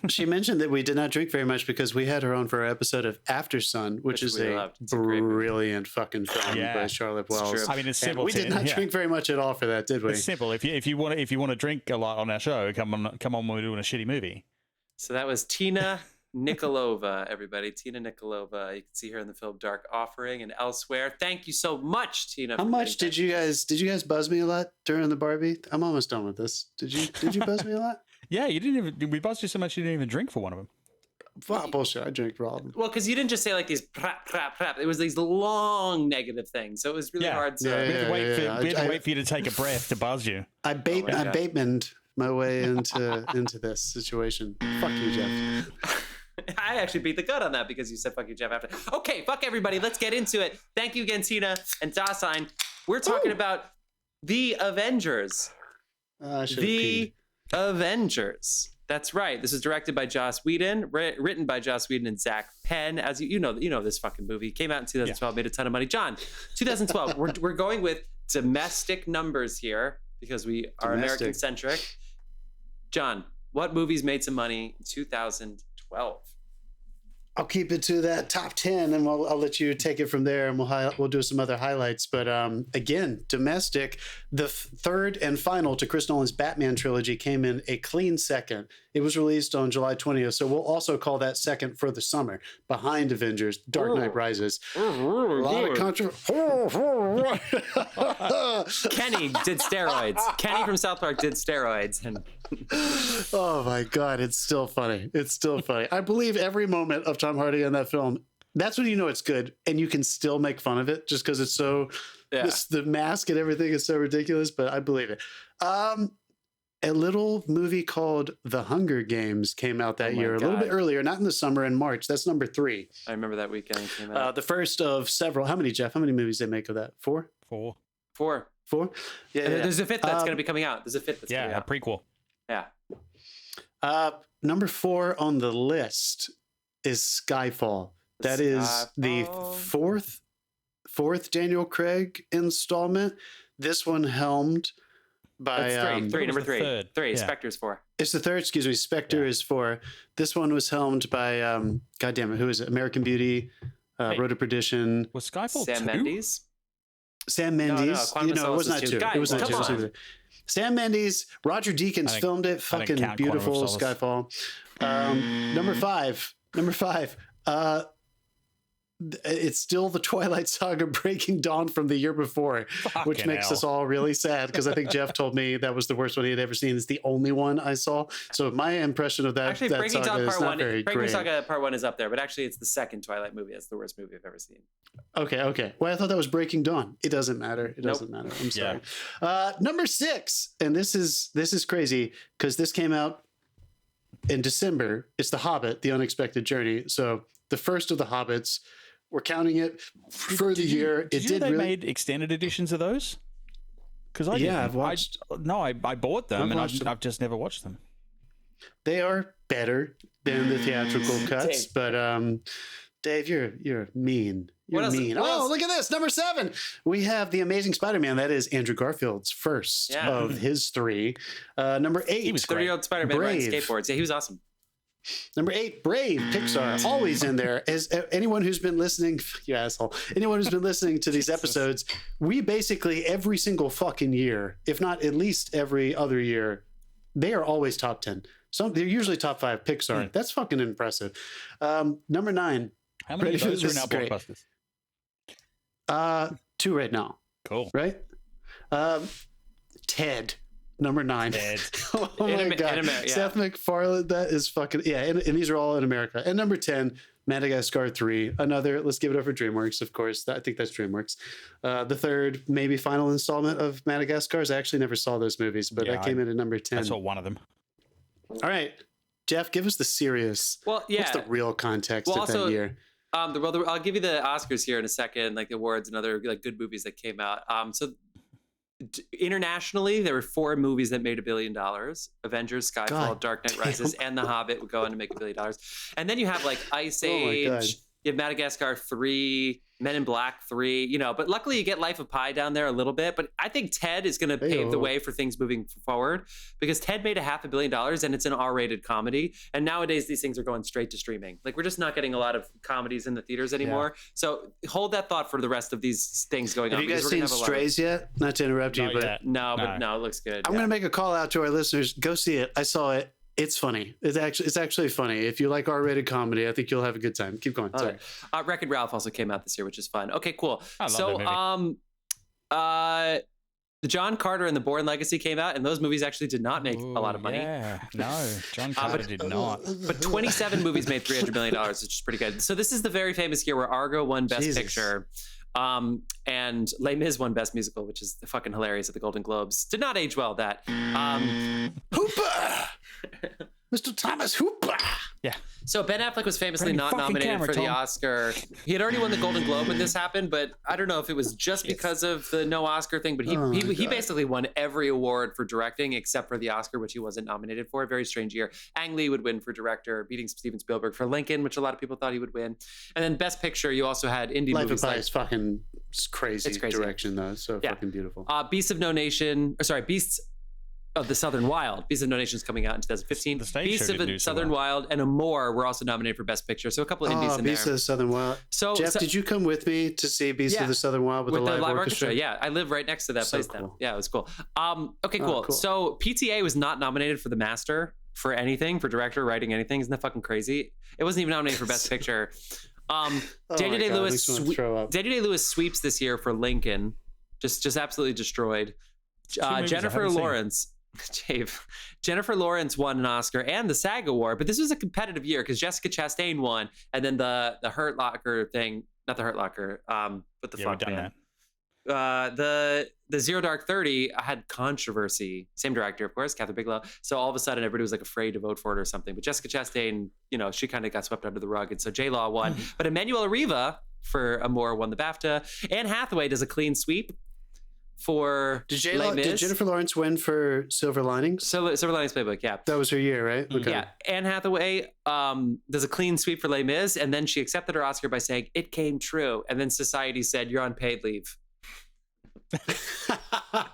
she mentioned that we did not drink very much because we had her on for our episode of After Sun, which is we a loved. It's a great movie. brilliant fucking film Yeah. by Charlotte It's Wells. true. I mean, it's And simple. we did Tina, not yeah. drink very much at all for that, did we? It's simple. If you want to drink a lot on our show, come on when we're doing a shitty movie. So that was Tina Nikolova, everybody. Tina Nikolova. You can see her in the film Dark Offering and elsewhere. Thank you so much, Tina. How for much getting did you guys buzz me a lot during the Barbie? I'm almost done with this. Did you buzz me a lot? Yeah, you didn't even. We buzzed you so much you didn't even drink for one of them. Wow, bullshit. I drank for all of them. Well, because you didn't just say like these prap, prap, prap. It was these long negative things. So it was really hard to. Yeah, We had to wait yeah. we had to wait for you to take a breath to buzz you. I my God. Batemaned my way into this situation. Fuck you, Jeff. I actually beat the gut on that because you said fuck you, Jeff, after. Okay, fuck everybody. Let's get into it. Thank you again, Tina and Dasein. We're talking about the Avengers. I should have The peed. Avengers. That's right. This is directed by Joss Whedon, written by Joss Whedon and Zach Penn. As you know this fucking movie came out in 2012, made a ton of money. John, 2012. we're going with domestic numbers here because we are American centric. John, what movies made some money in 2012? I'll keep it to that top 10 and I'll let you take it from there and we'll do some other highlights. But again, domestic, the third and final to Chris Nolan's Batman trilogy came in a clean second. It was released on July 20th. So we'll also call that second for the summer behind Avengers, Dark Knight Rises. A lot of controversy. Kenny did steroids. Kenny from South Park did steroids. And Oh my God, it's still funny. It's still funny. I believe every moment of Tom Hardy in that film. That's when you know it's good, and you can still make fun of it just because it's so. Yeah. The mask and everything is so ridiculous, but I believe it. A little movie called The Hunger Games came out that year, a little bit earlier, not in the summer, in March. That's number 3. I remember that weekend it came out. The first of several. How many, Jeff? How many movies they make of that? 4? 4. 4. 4? Yeah. And there's a fifth that's going to be coming out. There's a fifth that's coming Yeah, a out. prequel. Yeah. Number 4 on the list is Skyfall. That is the fourth Daniel Craig installment. This one helmed by That's 3. Number the 3. third. 3. Yeah. Spectre's 4. It's the third, excuse me. Spectre is 4. This one was helmed by God damn it, who is it? American Beauty, Road to Perdition, Was Skyfall Sam 2? Mendes. Sam Mendes. Quantum It Solace was not is 2. 2. It was not Guys, 2. come It was on. Sam Mendes, Roger Deakins I filmed it. didn't Fucking count Quantum of beautiful Solace. Skyfall. Number 5. It's still the Twilight Saga Breaking Dawn from the year before, which Fucking makes hell. us all really sad because I think Jeff told me that was the worst one he had ever seen. It's the only one I saw. So my impression of that, Actually, that Breaking saga Dawn is Part not 1. very Breaking great. Saga Part 1 is up there, but actually it's the second Twilight movie. That's the worst movie I've ever seen. Okay. Well, I thought that was Breaking Dawn. It doesn't matter. It doesn't matter. I'm sorry. Number 6, and this is crazy because this came out in December. It's The Hobbit: The Unexpected Journey. So the first of the Hobbits. We're counting it for the year. Did you know they made extended editions of those? Because I've watched. I bought them, and watched them. I've just never watched them. They are better than the theatrical cuts, but Dave, you're mean. You're mean. Oh, look at this. Number 7. We have The Amazing Spider-Man. That is Andrew Garfield's first of his 3. Number 8. He was 30-year-old Spider-Man riding Brave. skateboards. Yeah, he was awesome. Number 8, Brave, Pixar, always in there. As anyone who's been listening, you asshole, anyone who's been listening to these episodes, we basically every single fucking year, if not at least every other year, they are always top 10. They're usually top 5 Pixar. That's fucking impressive. Number 9. How many of those are This now is great. blockbusters? 2 right now. Cool. Right? Ted. Number 9. Ted. Oh my God. Seth MacFarlane, that is fucking, and these are all in America. And number 10, Madagascar 3, another, let's give it up for DreamWorks, of course. I think that's DreamWorks. The third, maybe final installment of Madagascar's. I actually never saw those movies, but that came in at number 10. I saw one of them. All right, Jeff, give us the serious. Well, yeah. What's the real context of that year? I'll give you the Oscars here in a second, like the awards and other like good movies that came out. So internationally, there were 4 movies that made $1 billion: Avengers, Skyfall, Dark Knight Rises, and The Hobbit would go on to make $1 billion. And then you have like Ice Age, you have Madagascar 3, Men in Black 3, you know, but luckily you get Life of Pi down there a little bit. But I think Ted is going to pave the way for things moving forward, because Ted made $500 million and it's an R-rated comedy. And nowadays these things are going straight to streaming. Like, we're just not getting a lot of comedies in the theaters anymore. So hold that thought for the rest of these things going on. Have you guys seen Strays yet? Not to interrupt you, but no, it looks good. I'm going to make a call out to our listeners. Go see it. I saw it. It's funny. It's actually funny. If you like R-rated comedy, I think you'll have a good time. Keep going. Sorry. Wreck-It Ralph also came out this year, which is fun. Okay, cool. I love the John Carter and the Bourne Legacy came out, and those movies actually did not make a lot of money. Yeah, no, John Carter did not. But 27 movies made $300 million, which is pretty good. So this is the very famous year where Argo won Best Picture. And Les Mis won Best Musical, which is fucking hilarious at the Golden Globes. Did not age well, that. Hooper! Mr. Thomas Hooper! Yeah. So Ben Affleck was famously not nominated for the Oscar. He had already won the Golden Globe when this happened, but I don't know if it was just because of the no Oscar thing, but he basically won every award for directing except for the Oscar, which he wasn't nominated for. A very strange year. Ang Lee would win for director, beating Steven Spielberg for Lincoln, which a lot of people thought he would win. And then Best Picture, you also had indie Life movies. Life of Pi is fucking crazy, direction, though. So fucking beautiful. Beasts of the Southern Wild. Beasts of No Nation is coming out in 2015. Beasts of the Southern Wild and Amore were also nominated for Best Picture. So a couple of indies in there. Beasts of the Southern Wild. So Jeff, did you come with me to see Beasts of the Southern Wild with the live orchestra? Yeah, I live right next to that place now. Yeah, it was cool. Okay, cool. Cool. So PTA was not nominated for The Master for anything, for director, writing, anything. Isn't that fucking crazy? It wasn't even nominated for Best Picture. Daniel Day-Lewis sweeps this year for Lincoln. Just absolutely destroyed. Jennifer Lawrence won an Oscar and the SAG Award, but this was a competitive year because Jessica Chastain won, and then the Hurt Locker thing, not the Hurt Locker, what the fuck, man? The Zero Dark 30 had controversy. Same director, of course, Catherine Bigelow. So all of a sudden, everybody was like afraid to vote for it or something. But Jessica Chastain, you know, she kind of got swept under the rug, and so J-Law won. But Emmanuel Riva for Amore won the BAFTA. Anne Hathaway does a clean sweep for did Jennifer Lawrence win for Silver Linings? Silver Linings Playbook, yeah. That was her year, right? Okay. Yeah. Anne Hathaway does a clean sweep for Les Mis, and then she accepted her Oscar by saying, "It came true." And then society said, "You're on paid leave."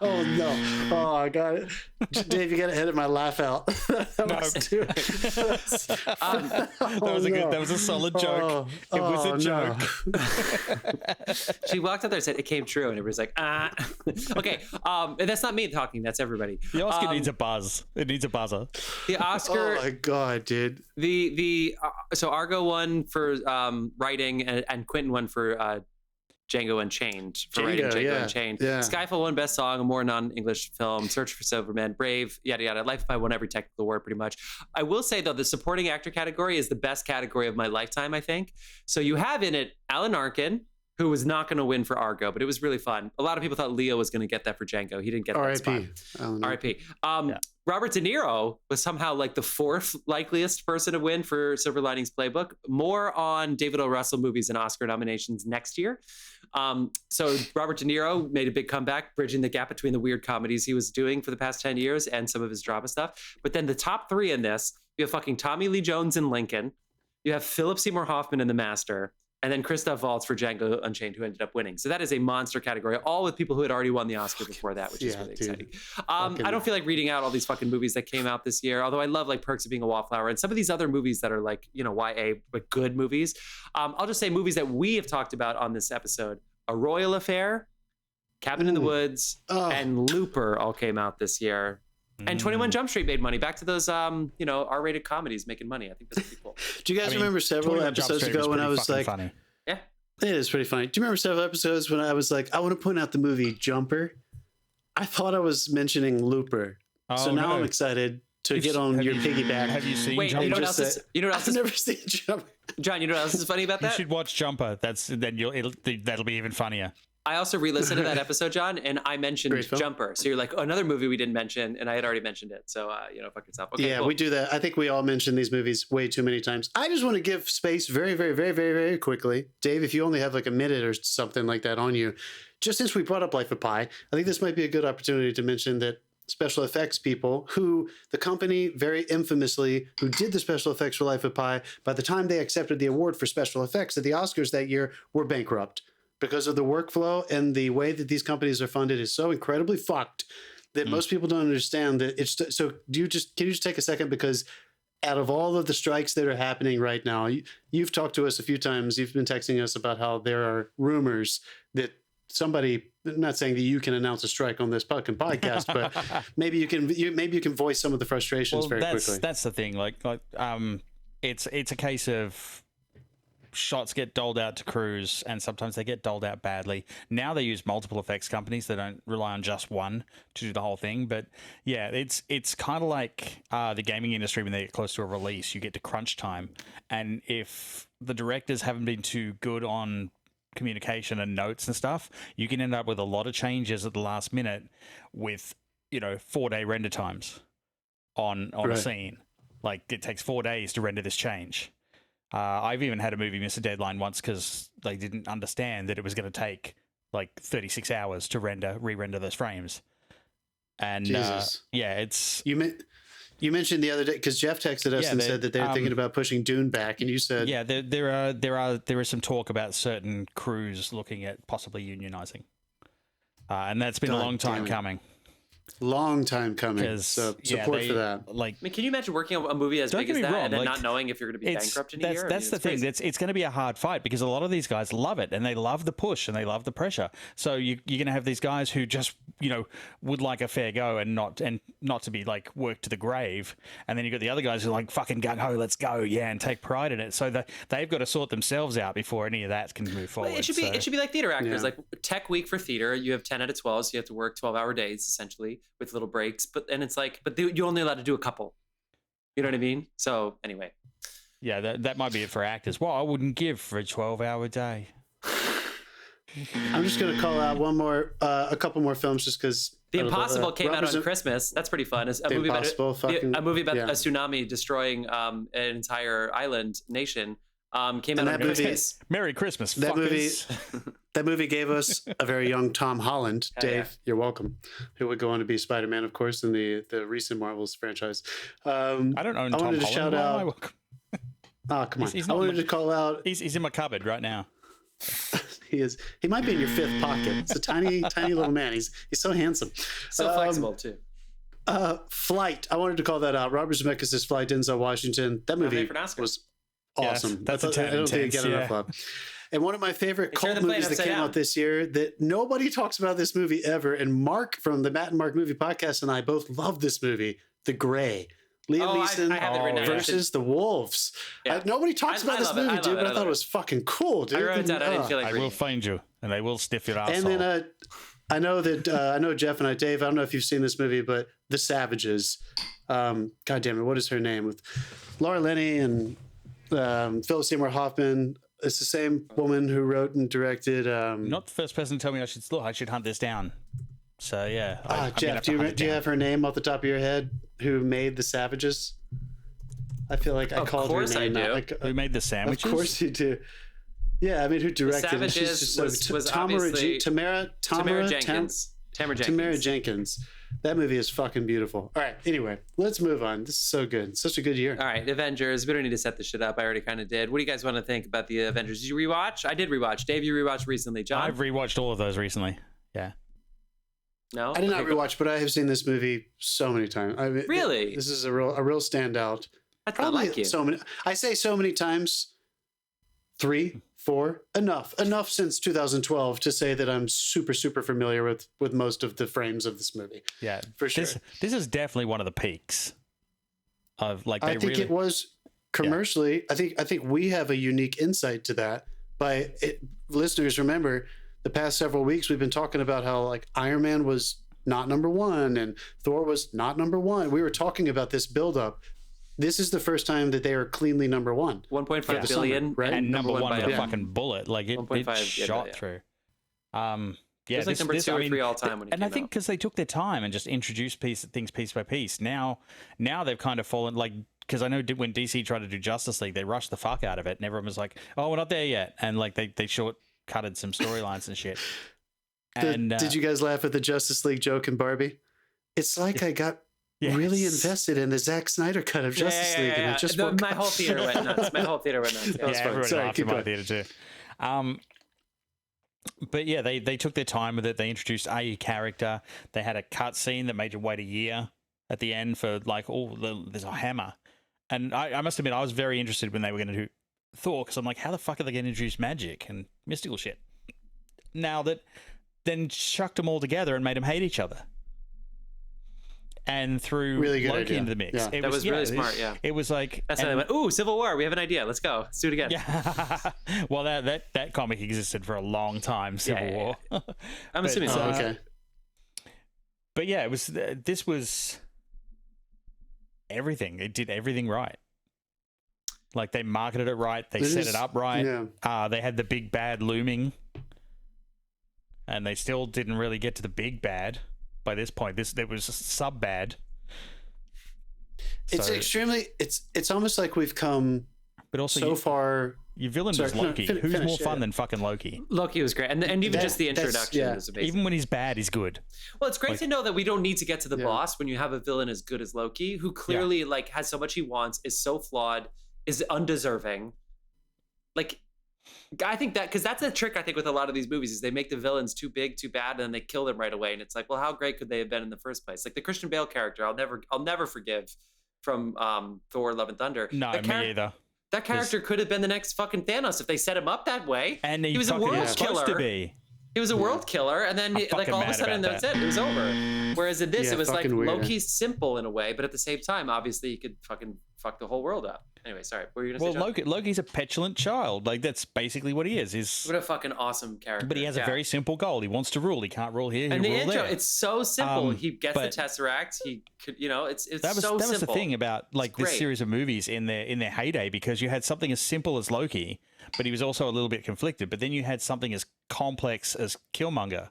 Oh no! Oh, I got it, Dave. You got to edit my laugh out. That was a solid joke. It was a joke. She walked up there and said, "It came true," and everybody's like, "Ah." Okay, and that's not me talking. That's everybody. The Oscar needs a buzz. It needs a buzzer. The Oscar. Oh my god, dude. So Argo won for writing, and Quentin won for Django Unchained for writing Django Unchained. Yeah. Skyfall won Best Song, a more non-English film. Search for Silverman, Brave, yada yada. Life of Pi won every technical award pretty much. I will say though, the supporting actor category is the best category of my lifetime, I think. So you have in it Alan Arkin, who was not going to win for Argo, but it was really fun. A lot of people thought Leo was going to get that for Django. He didn't get that spot. R.I.P. Robert De Niro was somehow like the 4th likeliest person to win for Silver Linings Playbook. More on David O. Russell movies and Oscar nominations next year. So Robert De Niro made a big comeback, bridging the gap between the weird comedies he was doing for the past 10 years and some of his drama stuff. But then the top 3 in this, you have fucking Tommy Lee Jones in Lincoln. You have Philip Seymour Hoffman in The Master. And then Christoph Waltz for Django Unchained, who ended up winning. So that is a monster category, all with people who had already won the Oscar before that, which is really exciting. I don't feel like reading out all these fucking movies that came out this year, although I love like Perks of Being a Wallflower and some of these other movies that are like, you know, YA, but good movies. I'll just say movies that we have talked about on this episode. A Royal Affair, Cabin in the Woods, and Looper all came out this year. And 21 Jump Street made money. Back to those, you know, R-rated comedies making money. I think that's pretty cool. Do you guys remember several episodes ago when I was like, funny. Yeah, it is pretty funny. Do you remember several episodes when I was like, I want to point out the movie Jumper? I thought I was mentioning Looper. So now I'm excited to get on your piggyback. Have you seen Jumper? You know what else is I've never seen Jumper. John, you know what else is funny about that? You should watch Jumper. That'll be even funnier. I also re-listened to that episode, John, and I mentioned Jumper. So you're like, oh, another movie we didn't mention, and I had already mentioned it. So, fuck yourself. Okay, yeah, cool. we do that. I think we all mention these movies way too many times. I just want to give space very, very, very, very, very quickly. Dave, if you only have like a minute or something like that on you, just since we brought up Life of Pi, I think this might be a good opportunity to mention that special effects people who the company very infamously who did the special effects for Life of Pi, by the time they accepted the award for special effects at the Oscars that year, were bankrupt. Because of the workflow and the way that these companies are funded is so incredibly fucked that most people don't understand that it's so. Can you just take a second? Because out of all of the strikes that are happening right now, you've talked to us a few times. You've been texting us about how there are rumors that somebody, I'm not saying that you can announce a strike on this fucking podcast, but maybe you can voice some of the frustrations quickly. That's the thing. It's a case of shots get doled out to crews, and sometimes they get doled out badly. Now they use multiple effects companies. They don't rely on just one to do the whole thing. But yeah, it's kind of like the gaming industry when they get close to a release. You get to crunch time, and if the directors haven't been too good on communication and notes and stuff, you can end up with a lot of changes at the last minute with 4-day render times on a scene. Like, it takes 4 days to render this change. I've even had a movie miss a deadline once because they didn't understand that it was going to take like 36 hours to re-render those frames. And it's you mentioned the other day because Jeff texted us and said that they're thinking about pushing Dune back, and you said there is some talk about certain crews looking at possibly unionizing, and that's been a long time coming. Long time coming. So support for that. I mean, can you imagine working on a movie as big as that and then not knowing if you're going to be bankrupt in a year? That's the thing. It's going to be a hard fight because a lot of these guys love it and they love the push and they love the pressure. So you're going to have these guys who just would like a fair go and not to be like worked to the grave. And then you got the other guys who are like fucking gung ho, let's go, and take pride in it. So they've got to sort themselves out before any of that can move forward. Well, it should be like theater actors. Like tech week for theater, you have 10 out of 12, so you have to work 12-hour days essentially with little breaks. But you're only allowed to do a couple. You know what I mean? So anyway. Yeah, that might be it for actors. Well, I wouldn't give for a 12-hour day. I'm just going to call out a couple more films just because. The Impossible came out on Christmas. That's pretty fun. It's a movie about a tsunami destroying an entire island nation. Came out on Christmas. Merry Christmas, That movie gave us a very young Tom Holland. Dave, you're welcome. Who would go on to be Spider-Man, of course, in the recent Marvel's franchise. I don't own Tom Holland. Shout out. Oh, come on. I wanted to call out. He's in my cupboard right now. He is. He might be in your fifth pocket. It's a tiny, tiny little man. He's so handsome. So flexible too. Flight. I wanted to call that out. Robert Zemeckis' Flight, Denzel Washington. That movie was awesome. Yes, that's I don't think it get enough love. And one of my favorite cult movies that came out this year that nobody talks about this movie ever. And Mark from the Matt and Mark Movie Podcast and I both love this movie, The Gray. Liam Neeson versus the Wolves. Yeah. Nobody talks about this movie, dude, but I thought it was fucking cool, dude. I wrote it down. I didn't feel like I will find you, and I will stiff your asshole. And then I know Jeff and Dave, I don't know if you've seen this movie, but The Savages. God damn it, what is her name? With Laura Linney and Philip Seymour Hoffman. It's the same woman who wrote and directed. Not the first person to tell me I should hunt this down. So yeah. Jeff, do you have her name off the top of your head? Who made The Savages? I feel like I called her name. Who made The Sandwiches? Of course you do. Yeah, I mean, who directed? The Savages was obviously Tamara Jenkins. That movie is fucking beautiful. All right, anyway, let's move on. This is so good. Such a good year. All right, Avengers. We don't need to set this shit up. I already kind of did. What do you guys want to think about the Avengers? Did you rewatch? I did rewatch. Dave, you rewatched recently. John? I've rewatched all of those recently. Yeah. No? I did not rewatch, but I have seen this movie so many times. Really? This is a real standout. That's probably like you. So many. I say so many times. 3, 4, enough since 2012 to say that I'm super familiar with most of the frames of this movie. Yeah, for sure. This is definitely one of the peaks of like. I think it was commercially. Yeah. I think we have a unique insight to that. Listeners, remember the past several weeks we've been talking about how like Iron Man was not number 1 and Thor was not number 1. We were talking about this buildup this is the first time that they are cleanly number one. 1.5 billion, right? And number one with a by fucking bullet. Like it 1.5 shot through. It was like number 2 or 3 all time when it and came I think out. because they took their time and just introduced things piece by piece. Now they've kind of fallen like, because I know when DC tried to do Justice League, they rushed the fuck out of it, and everyone was like, "Oh, we're not there yet," and like they short-cutted some storylines and shit. And did you guys laugh at the Justice League joke in Barbie? It's like I got really invested in the Zack Snyder cut of Justice League, and it just my whole theater went nuts. My whole theater went nuts. That was fun. everyone Sorry, laughed keep in my going. theater too. But yeah, they took their time with it. They introduced a character. They had a cut scene that made you wait a year at the end for like, there's a hammer. And I must admit, I was very interested when they were going to do Thor, because I'm like, how the fuck are they going to introduce magic and mystical shit? Now that, then chucked them all together and made them hate each other. And threw Really good Loki idea. into the mix. Yeah. That was really smart, yeah. It was like... That's how they went, ooh, Civil War, we have an idea, let's go. Let's do it again. Yeah. Well, that comic existed for a long time, Civil War. I'm assuming so. Okay. But yeah, it was. This was everything. It did everything right. Like they marketed it right. They set it up right. Yeah. They had the big bad looming, and they still didn't really get to the big bad by this point. There was sub bad. It's extremely. It's almost like we've come. But also, so far. Your villain was Loki. Who's more fun than fucking Loki? Loki was great, and even just the introduction was amazing. Even when he's bad, he's good. Well, it's great to know that we don't need to get to the boss when you have a villain as good as Loki, who clearly like has so much he wants, is so flawed, is undeserving. Like, I think that because that's the trick I think with a lot of these movies is they make the villains too big, too bad, and then they kill them right away. And it's like, well, how great could they have been in the first place? Like the Christian Bale character, I'll never forgive from Thor: Love and Thunder. No, me either. That character could have been the next fucking Thanos if they set him up that way. And he was a world killer. To be. He was a world killer, and then like all of a sudden that's it. It was over. Whereas in this, it was like Loki's simple in a way, but at the same time, obviously, he could fucking fuck the whole world up. Anyway, sorry. What were you gonna say, John? Loki's a petulant child. Like that's basically what he is. What a fucking awesome character. But he has a very simple goal. He wants to rule. He can't rule here. And the rule intro, there. it's so simple. He gets the Tesseract. He could, it's that was, so that simple. was the thing about like this series of movies in their heyday, because you had something as simple as Loki, but he was also a little bit conflicted. But then you had something as complex as Killmonger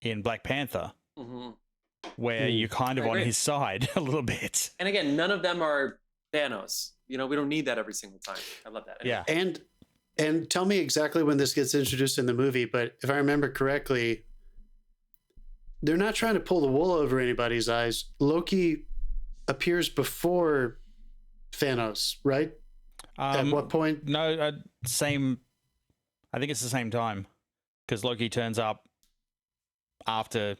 in Black Panther, where you're kind of on his side a little bit. And again, none of them are Thanos. We don't need that every single time. I love that. Anyway. Yeah. And tell me exactly when this gets introduced in the movie, but if I remember correctly, they're not trying to pull the wool over anybody's eyes. Loki appears before Thanos, right? At what point? No, same. I think it's the same time, because Loki turns up after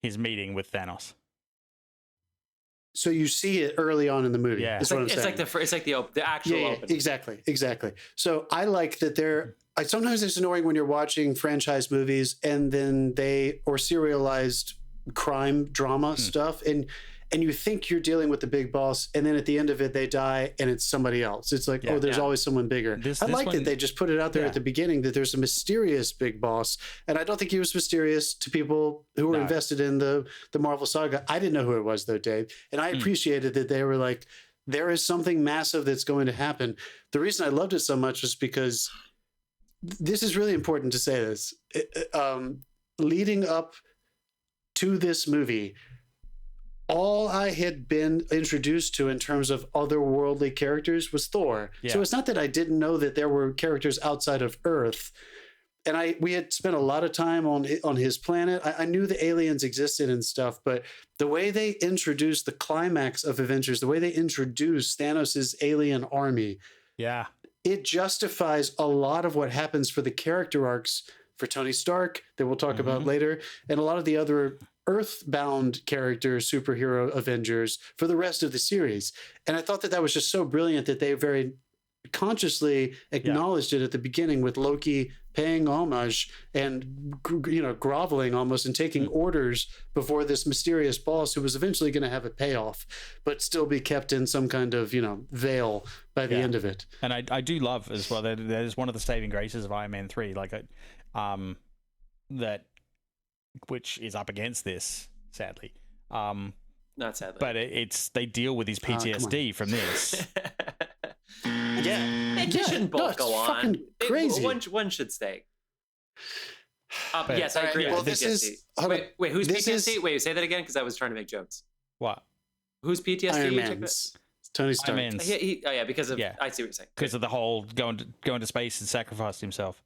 his meeting with Thanos. So you see it early on in the movie. Yeah, it's like the actual opening. Exactly. So I like that sometimes it's annoying when you're watching franchise movies and then or serialized crime drama stuff, and you think you're dealing with the big boss, and then at the end of it they die and it's somebody else. It's like, there's always someone bigger. I like that they just put it out there at the beginning that there's a mysterious big boss, and I don't think he was mysterious to people who were invested in the Marvel saga. I didn't know who it was though, Dave, and I appreciated that they were like, there is something massive that's going to happen. The reason I loved it so much was because this is really important to say this. Leading up to this movie, all I had been introduced to in terms of otherworldly characters was Thor. Yeah. So it's not that I didn't know that there were characters outside of Earth. And we had spent a lot of time on his planet. I knew the aliens existed and stuff, but the way they introduced the climax of Avengers, the way they introduced Thanos' alien army, it justifies a lot of what happens for the character arcs for Tony Stark that we'll talk about later, and a lot of the other Earthbound characters, superhero Avengers for the rest of the series. And I thought that was just so brilliant that they very consciously acknowledged it at the beginning with Loki paying homage and groveling almost and taking orders before this mysterious boss who was eventually going to have a payoff, but still be kept in some kind of veil by the end of it. And I do love as well that is one of the saving graces of Iron Man 3, like that, which is up against this, sadly, Not sadly. but they deal with his PTSD from this. Yeah. They shouldn't both go on. Fucking crazy. One should stay. Yes, I agree. Well, with this PTSD. is Wait, who's this PTSD? is- Wait, say that again because I was trying to make jokes. What? Who's PTSD? Iron You checked Man's. Tony Stark. Iron Man's. Oh yeah, because of Yeah. I see what you're saying. Because of the whole going to space and sacrificed himself.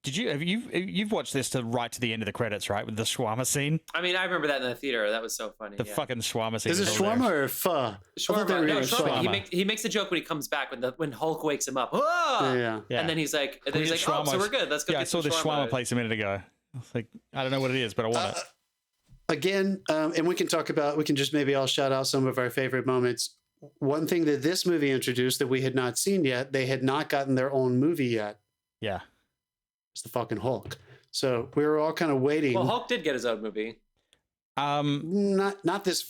You've watched this right to the end of the credits, right? With the shawarma scene. I mean, I remember that in the theater. That was so funny. The fucking shawarma scene. Is it hilarious. shawarma or pho? Shawarma. No, shawarma. shawarma. He makes a joke when he comes back when Hulk wakes him up. "Ah!" Yeah. Yeah. And then he's like, oh, Shawarma. so we're good. Let's go. Yeah, I get saw some the shawarma place a minute ago. I was like, I don't know what it is, but I want it. Again, and we can just maybe all shout out some of our favorite moments. One thing that this movie introduced that we had not seen yet, they had not gotten their own movie yet. Yeah. It's the fucking Hulk. So we were all kind of waiting. Well, Hulk did get his own movie. Not this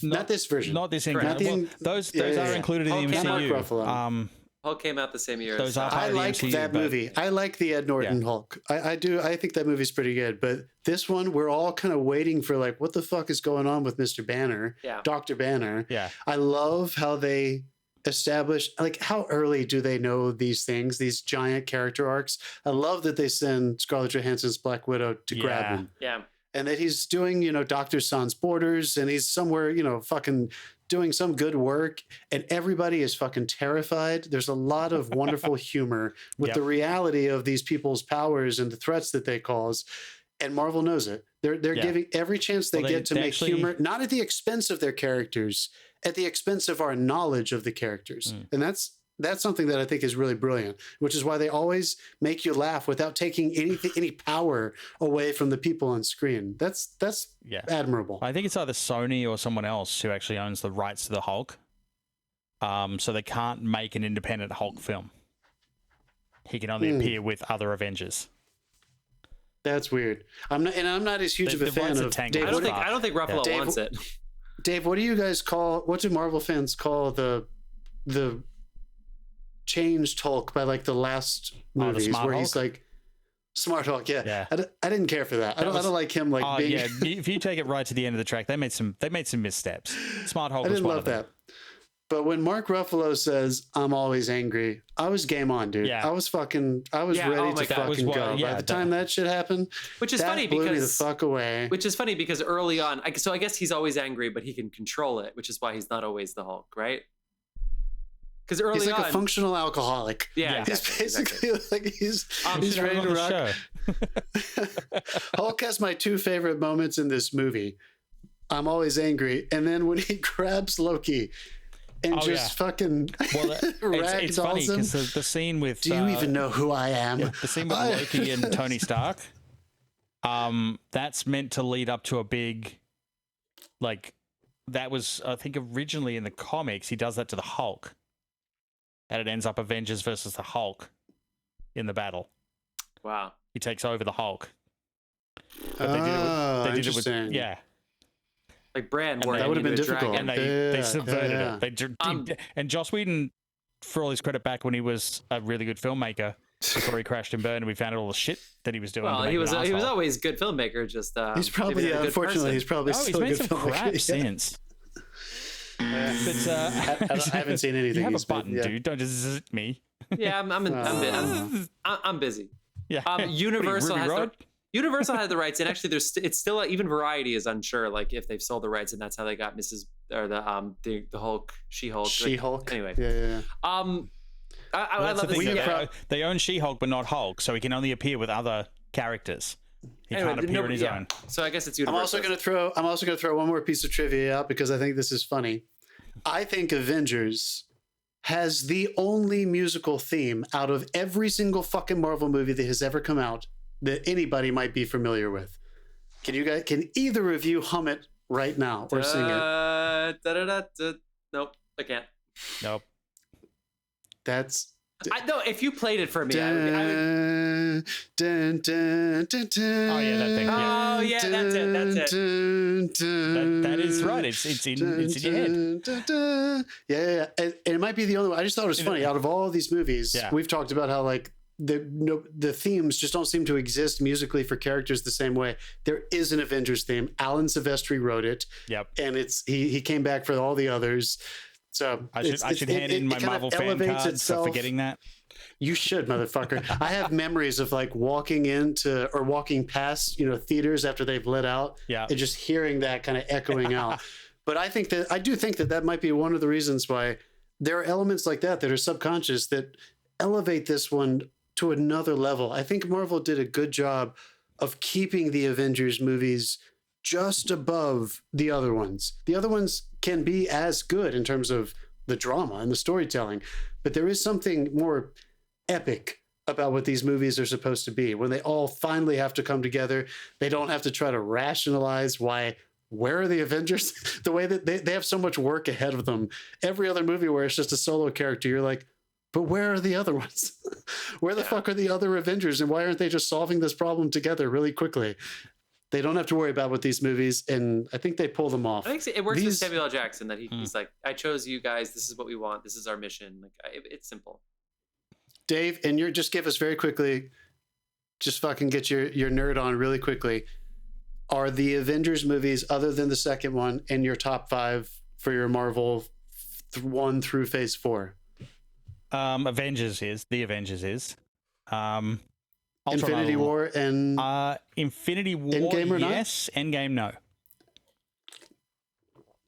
version. Not this Correct. included. Those are included in the Hulk came out MCU. Hulk came out the same year. Those as, are part I of the like MCU, that but- movie. I like the Ed Norton Hulk. I do. I think that movie's pretty good. But this one, we're all kind of waiting for like, what the fuck is going on with Mr. Banner? Yeah. Dr. Banner. Yeah. I love how they establish, like, how early do they know these things, these giant character arcs? I love that they send Scarlett Johansson's Black Widow to grab him. Yeah. And that he's doing, Dr. Sans Borders, and he's somewhere, fucking doing some good work, and everybody is fucking terrified. There's a lot of wonderful humor with the reality of these people's powers and the threats that they cause. And Marvel knows it. They're giving every chance they get to make humor, not at the expense of their characters, at the expense of our knowledge of the characters. And that's something that I think is really brilliant, which is why they always make you laugh without taking any power away from the people on screen. That's admirable. I think it's either Sony or someone else who actually owns the rights to the Hulk. So they can't make an independent Hulk film. He can only appear with other Avengers. That's weird. I'm not as huge of a fan of Dave. I don't think Ruffalo wants it. Dave, what do Marvel fans call the changed Hulk by like the last movies where he's like Smart Hulk? Yeah. I didn't care for that. I don't like him like being. Yeah, if you take it right to the end of the track, they made some missteps. Smart Hulk. I didn't was one love of them. that. But when Mark Ruffalo says, "I'm always angry," I was game on, dude. Yeah. I was ready to fucking go. By the time that shit happened, which is funny blew because me the fuck away. Which is funny because early on, so I guess he's always angry, but he can control it, which is why he's not always the Hulk, right? Because early he's like on, a functional alcoholic. Yeah, he's basically like he's ready to rock. Hulk has my two favorite moments in this movie. I'm always angry, and then when he grabs Loki and fucking it's funny because the scene with do you even know who I am? The scene with Loki and Tony Stark. That's meant to lead up to a big, like, that was, I think, originally in the comics he does that to the Hulk, and it ends up Avengers versus the Hulk in the battle. Wow. He takes over the Hulk. But they did it with like Brand, that would have been difficult, and they subverted it. And Joss Whedon, for all his credit back when he was a really good filmmaker, before he crashed and burned, and we found out all the shit that he was doing. Well, he was always a good filmmaker. Just he's probably unfortunately he's probably still he's a made good some filmmaker. crap since. But I haven't seen anything. You have a button, dude. Don't just zit me. Yeah, I'm busy. Yeah. Universal had the rights, and actually, it's still even Variety is unsure, like if they've sold the rights, and that's how they got the Hulk, She-Hulk. She-Hulk. Anyway, yeah. I love this. They own She-Hulk, but not Hulk, so he can only appear with other characters. He can't appear on his own. So I guess it's Universal. I'm also gonna throw one more piece of trivia out because I think this is funny. I think Avengers has the only musical theme out of every single fucking Marvel movie that has ever come out that anybody might be familiar with. Can either of you hum it right now or sing it? Nope, I can't. Nope. That's no. If you played it for me, I would. Oh yeah, that thing. Oh yeah, that's it. That is right. It's in your head. Yeah. And it might be the only one. I just thought it was funny. Out of all these movies, we've talked about how like the themes just don't seem to exist musically for characters the same way. There is an Avengers theme. Alan Silvestri wrote it. Yep. And he came back for all the others. So I should hand in my Marvel fan cards for forgetting that. You should, motherfucker. I have memories of like walking into or walking past, theaters after they've let out, and just hearing that kind of echoing out. But I do think that might be one of the reasons why there are elements like that are subconscious that elevate this one to another level. I think Marvel did a good job of keeping the Avengers movies just above the other ones. The other ones can be as good in terms of the drama and the storytelling, but there is something more epic about what these movies are supposed to be. When they all finally have to come together, they don't have to try to rationalize where are the Avengers? The way that they have so much work ahead of them. Every other movie where it's just a solo character, you're like, but where are the other ones? Where the fuck are the other Avengers? And why aren't they just solving this problem together really quickly? They don't have to worry about with these movies, and I think they pull them off. I think it works with Samuel L. Jackson that he's like, I chose you guys. This is what we want. This is our mission. Like, it's simple. Dave, and just give us very quickly, just fucking get your nerd on really quickly. Are the Avengers movies, other than the second one, in your top 5 for your Marvel 1 through Phase 4? Avengers is. Infinity War and Infinity War, Endgame or not? yes. Endgame, no.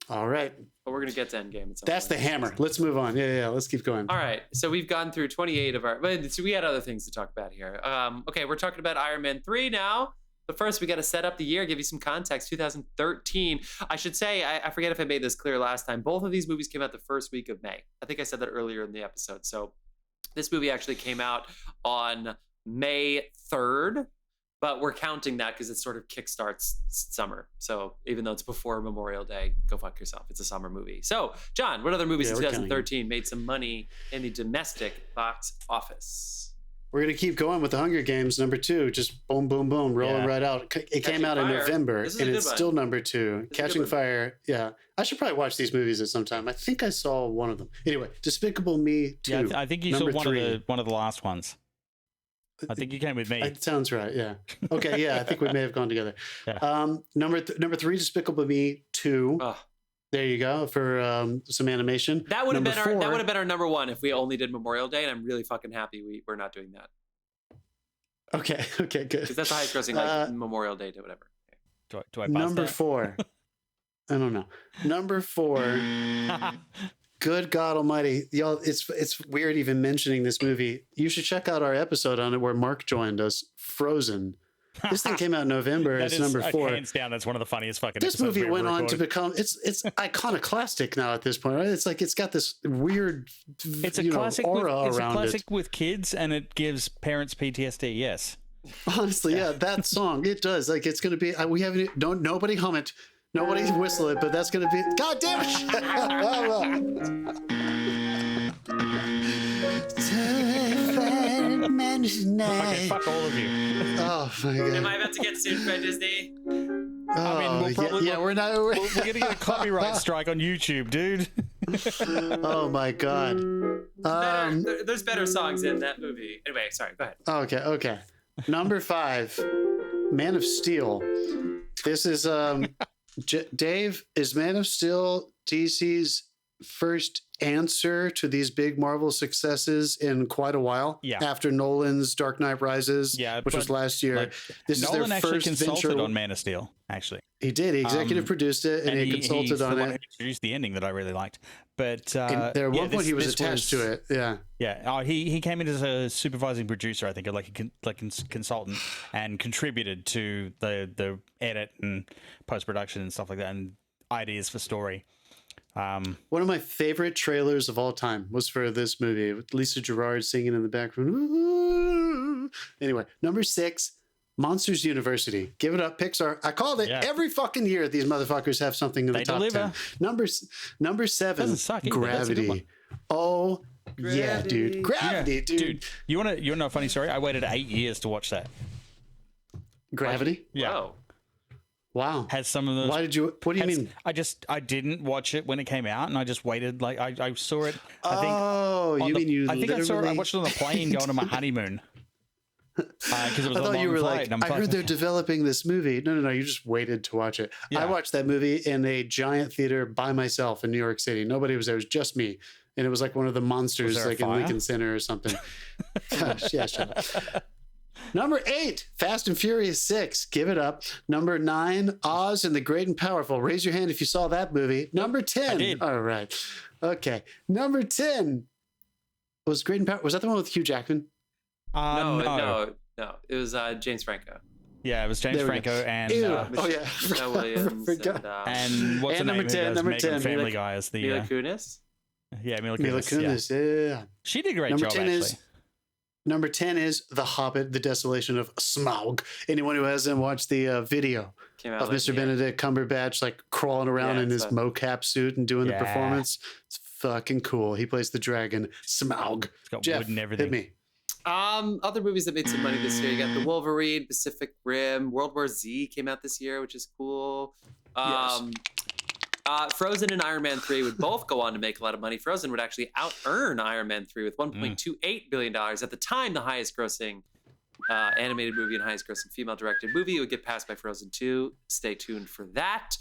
All right. But we're going to get to Endgame. That's the hammer. Let's move on. Yeah. Let's keep going. All right. So we've gone through 28 of our... So we had other things to talk about here. Okay, we're talking about Iron Man 3 now. But first, we got to set up the year, give you some context. 2013. I should say, I forget if I made this clear last time. Both of these movies came out the first week of May. I think I said that earlier in the episode. So this movie actually came out on May 3rd. But we're counting that because it sort of kickstarts summer. So even though it's before Memorial Day, go fuck yourself. It's a summer movie. So, John, what other movies in 2013 made some money in the domestic box office? We're going to keep going with The Hunger Games, number 2. Just boom, boom, boom, rolling right out. It came out in November, and it's still number 2. Catching Fire, yeah. I should probably watch these movies at some time. I think I saw one of them. Anyway, Despicable Me 2. Yeah, I think you saw one of the last ones. I think you came with me. It sounds right, yeah. Okay, yeah, I think we may have gone together. Yeah. Number 3, Despicable Me 2. There you go for some animation. That would have been our number 1 if we only did Memorial Day, and I'm really fucking happy we're not doing that. Okay, good. Because that's the highest grossing like Memorial Day to whatever. Do I number 4? I don't know. Number 4. Good God Almighty, y'all! It's weird even mentioning this movie. You should check out our episode on it where Mark joined us. Frozen. This thing came out in November. It's number 4. Hands down, that's one of the funniest fucking. This movie went on to become it's iconoclastic now at this point, right? It's like it's got this weird, it's a classic aura around it. It's a classic with kids, and it gives parents PTSD. Yes, honestly, yeah, that song it does. Like it's gonna be. We haven't. Nobody hum it. Nobody whistle it, but that's going to be... God damn it! Okay, fuck all of you. Oh, my God. Am I about to get sued by Disney? I mean, we're not... We're going to get a copyright strike on YouTube, dude. Oh, my God. There's better songs in that movie. Anyway, sorry, go ahead. Okay. Number 5, Man of Steel. This is... Dave, is Man of Steel DC's first answer to these big Marvel successes in quite a while? Yeah. After Nolan's Dark Knight Rises, which was last year. This Nolan is their actually first consulted venture on Man of Steel, actually. He did. He executive produced it, and he consulted on it. He introduced the ending that I really liked. But at one point he was attached to it. Yeah. Yeah. Oh, he came in as a supervising producer, I think, or like a consultant, and contributed to the edit and post production and stuff like that, and ideas for story. One of my favorite trailers of all time was for this movie with Lisa Gerrard singing in the background. Ooh. Anyway, number 6. Monsters University. Give it up, Pixar. I called it every fucking year. These motherfuckers have something in the top 10. Number 7, Gravity. Oh, Gravity. Yeah, dude. Gravity, dude. You want to know a funny story? I waited 8 years to watch that. Gravity? Yeah. Wow. Has some of those. Why did you? What do you mean? I didn't watch it when it came out, and I just waited. Like I saw it. I think I watched it on the plane going to my honeymoon. because it was I a thought long you were flight. like, I heard they're developing this movie. No, you just waited to watch it. Yeah. I watched that movie in a giant theater by myself in New York City. Nobody was there. It was just me. And it was like one of the monsters, there a like in fire? Lincoln Center or something. Gosh, yeah, shut up. Number 8, Fast and Furious 6. Give it up. Number 9, Oz and the Great and Powerful. Raise your hand if you saw that movie. Number 10. I did. All right. Okay. Number 10 was Great and Powerful. Was that the one with Hugh Jackman? No. It was James Franco. Yeah, it was James There we Franco go. and Ew. Oh, yeah. Michelle Williams Forgot. and what's And her name? number 10, Who does number Megan 10, Family Mila- Guy as the Mila Kunis. Mila Mila Kunis. Yeah. Kunis, yeah. She did a great Number job 10 actually. is Number 10 is The Hobbit, The Desolation of Smaug. Anyone who hasn't watched the video Came out of like Mr. a year. Benedict Cumberbatch like crawling around Yeah, in it's his a- mocap suit and doing the Yeah. performance, it's fucking cool. He plays the dragon Smaug. It's got Jeff, wood and everything. hit me. Other movies that made some money this year. You got The Wolverine, Pacific Rim, World War Z came out this year, which is cool. Frozen and Iron Man 3 would both go on to make a lot of money. Frozen would actually out-earn Iron Man 3 with $1.28 billion. At the time, the highest-grossing animated movie and highest-grossing female-directed movie. It would get passed by Frozen 2. Stay tuned for that.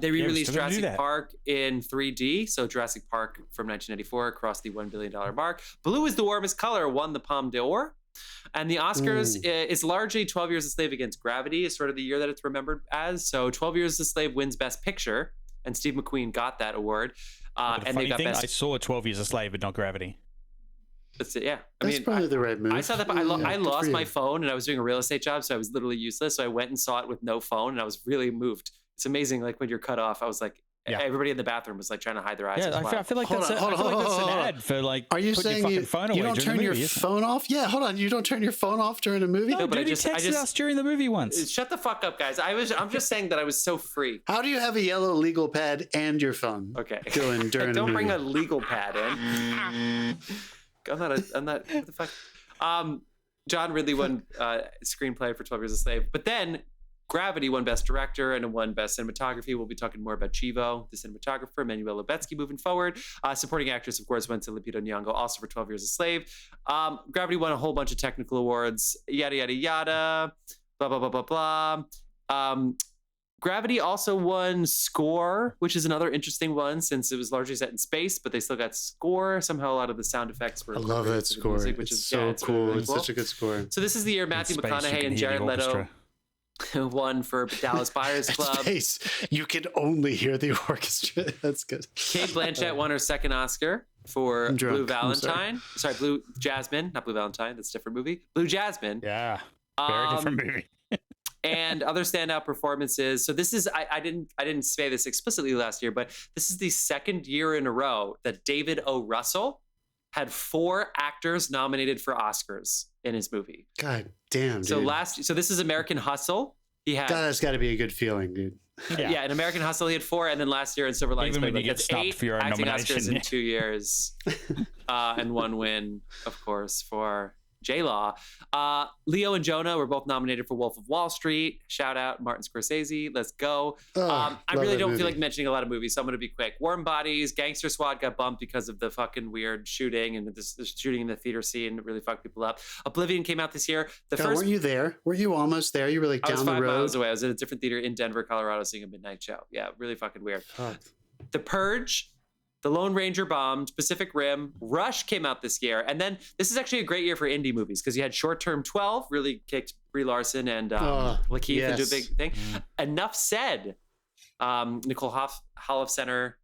They re-released still gonna do Jurassic that. Park in 3D. So Jurassic Park from 1994 crossed the $1 billion mark. Blue is the Warmest Color won the Palme d'Or. And the Oscars is largely 12 Years a Slave Against Gravity is sort of the year that it's remembered as. So 12 Years a Slave wins Best Picture. And Steve McQueen got that award. But the And funny they got thing, Best... I saw 12 Years a Slave, but not Gravity. That's it, yeah. That's probably the right move. I saw that, but I Yeah, good lost for my you. phone and I was doing a real estate job, so I was literally useless. So I went and saw it with no phone and I was really moved. It's amazing, like when you're cut off, I was like, everybody in the bathroom was like trying to hide their eyes. Yeah, as well. I feel like Hold that's on, hold on, an hold on. ad for like. Are you put saying your fucking you, phone away you don't during turn the your movie, isn't it? phone off? Yeah, hold on. You don't turn your phone off during a movie? No, but I dude, just- he I texted just- us during the movie once. Shut the fuck up, guys. I'm just saying that I was so free. How do you have a yellow legal pad and your phone? Okay. Going during Don't a bring movie? a legal pad in. I'm not, what the fuck? John Ridley won screenplay for 12 Years a Slave, but then Gravity won Best Director and it won Best Cinematography. We'll be talking more about Chivo, the cinematographer, Manuel Lubezki moving forward. Supporting actress, of course, went to Lupita Nyong'o, also for 12 Years a Slave. Gravity won a whole bunch of technical awards, yada, yada, yada, blah, blah, blah, blah, blah. Gravity also won score, which is another interesting one since it was largely set in space, but they still got score. Somehow a lot of the sound effects were I love that incorporated to the score. music, which It's is so it's cool. really It's such a good score. So this is the year Matthew In space, you McConaughey can and hear the Jared Leto orchestra. won for Dallas Buyers Club. Space, you can only hear the orchestra. That's good. Kate Blanchett won her second Oscar for I'm drunk. Blue I'm sorry. Valentine. Sorry, Blue Jasmine, not Blue Valentine. That's a different movie. Blue Jasmine. Yeah, very different movie. And other standout performances. So this is I didn't say this explicitly last year, but this is the second year in a row that David O. Russell had 4 actors nominated for Oscars in his movie. God damn, So dude. so this is American Hustle. He had God, that's got to be a good feeling, dude. yeah, in American Hustle he had 4, and then last year in Silver Linings Even when Playbook, you get that's snubbed 8 for your own acting nomination, Oscars in yeah. 2 years, and 1 win, of course, for J-Law. Leo and Jonah were both nominated for Wolf of Wall Street. Shout out Martin Scorsese. Let's go. Oh, I love really that don't movie. feel like mentioning a lot of movies, so I'm going to be quick. Warm Bodies, Gangster Squad got bumped because of the fucking weird shooting and this shooting in the theater scene really fucked people up. Oblivion came out this year. The God, first weren't you there? Were you almost there? You were like I was down the 5 road. miles away. I was at a different theater in Denver, Colorado, seeing a midnight show. Yeah, really fucking weird. Fuck. The Purge, The Lone Ranger bombed, Pacific Rim, Rush came out this year. And then this is actually a great year for indie movies because you had Short Term 12, really kicked Brie Larson and Lakeith into a yes. big thing. Enough Said, Nicole Holofcener,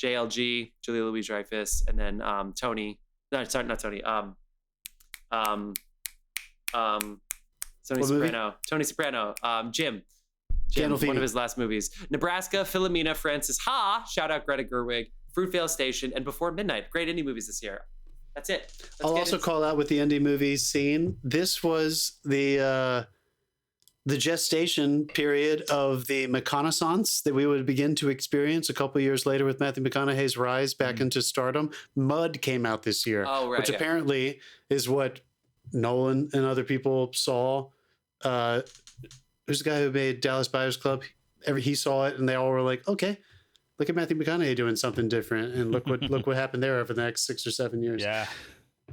JLG, Julia Louis-Dreyfus, and then Tony. No, sorry, not Tony. Tony What movie? Soprano. Tony Soprano. Jim, Gandolfini. one of his last movies. Nebraska, Philomena, Francis Ha, shout out Greta Gerwig, Fruitvale Station, and Before Midnight. Great indie movies this year. That's it. Let's I'll get also into- call out with the indie movie scene. This was the gestation period of the McConaissance that we would begin to experience a couple years later with Matthew McConaughey's rise back into stardom. Mud came out this year, Oh, right, which yeah. apparently is what Nolan and other people saw. Who's the guy who made Dallas Buyers Club? He saw it, and they all were like, "Okay, look at Matthew McConaughey doing something different, and look what happened there over the next 6 or 7 years." Yeah.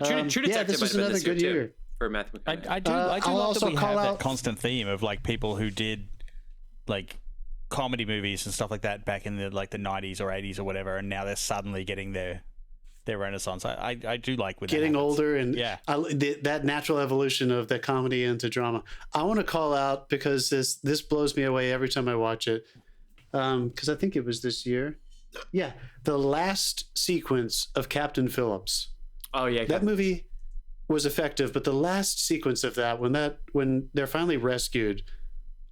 True Detective yeah, this might was have been another this year, good too. year. for Matthew McConaughey. I do I'll love that also we call have out- that constant theme of like people who did like comedy movies and stuff like that back in the like the 90s or 80s or whatever, and now they're suddenly getting their renaissance. I do like when getting that happens. older and Yeah. that natural evolution of the comedy into drama. I want to call out because this blows me away every time I watch it. Because I think it was this year. Yeah, the last sequence of Captain Phillips. Oh yeah, That movie was effective, but the last sequence of that when they're finally rescued,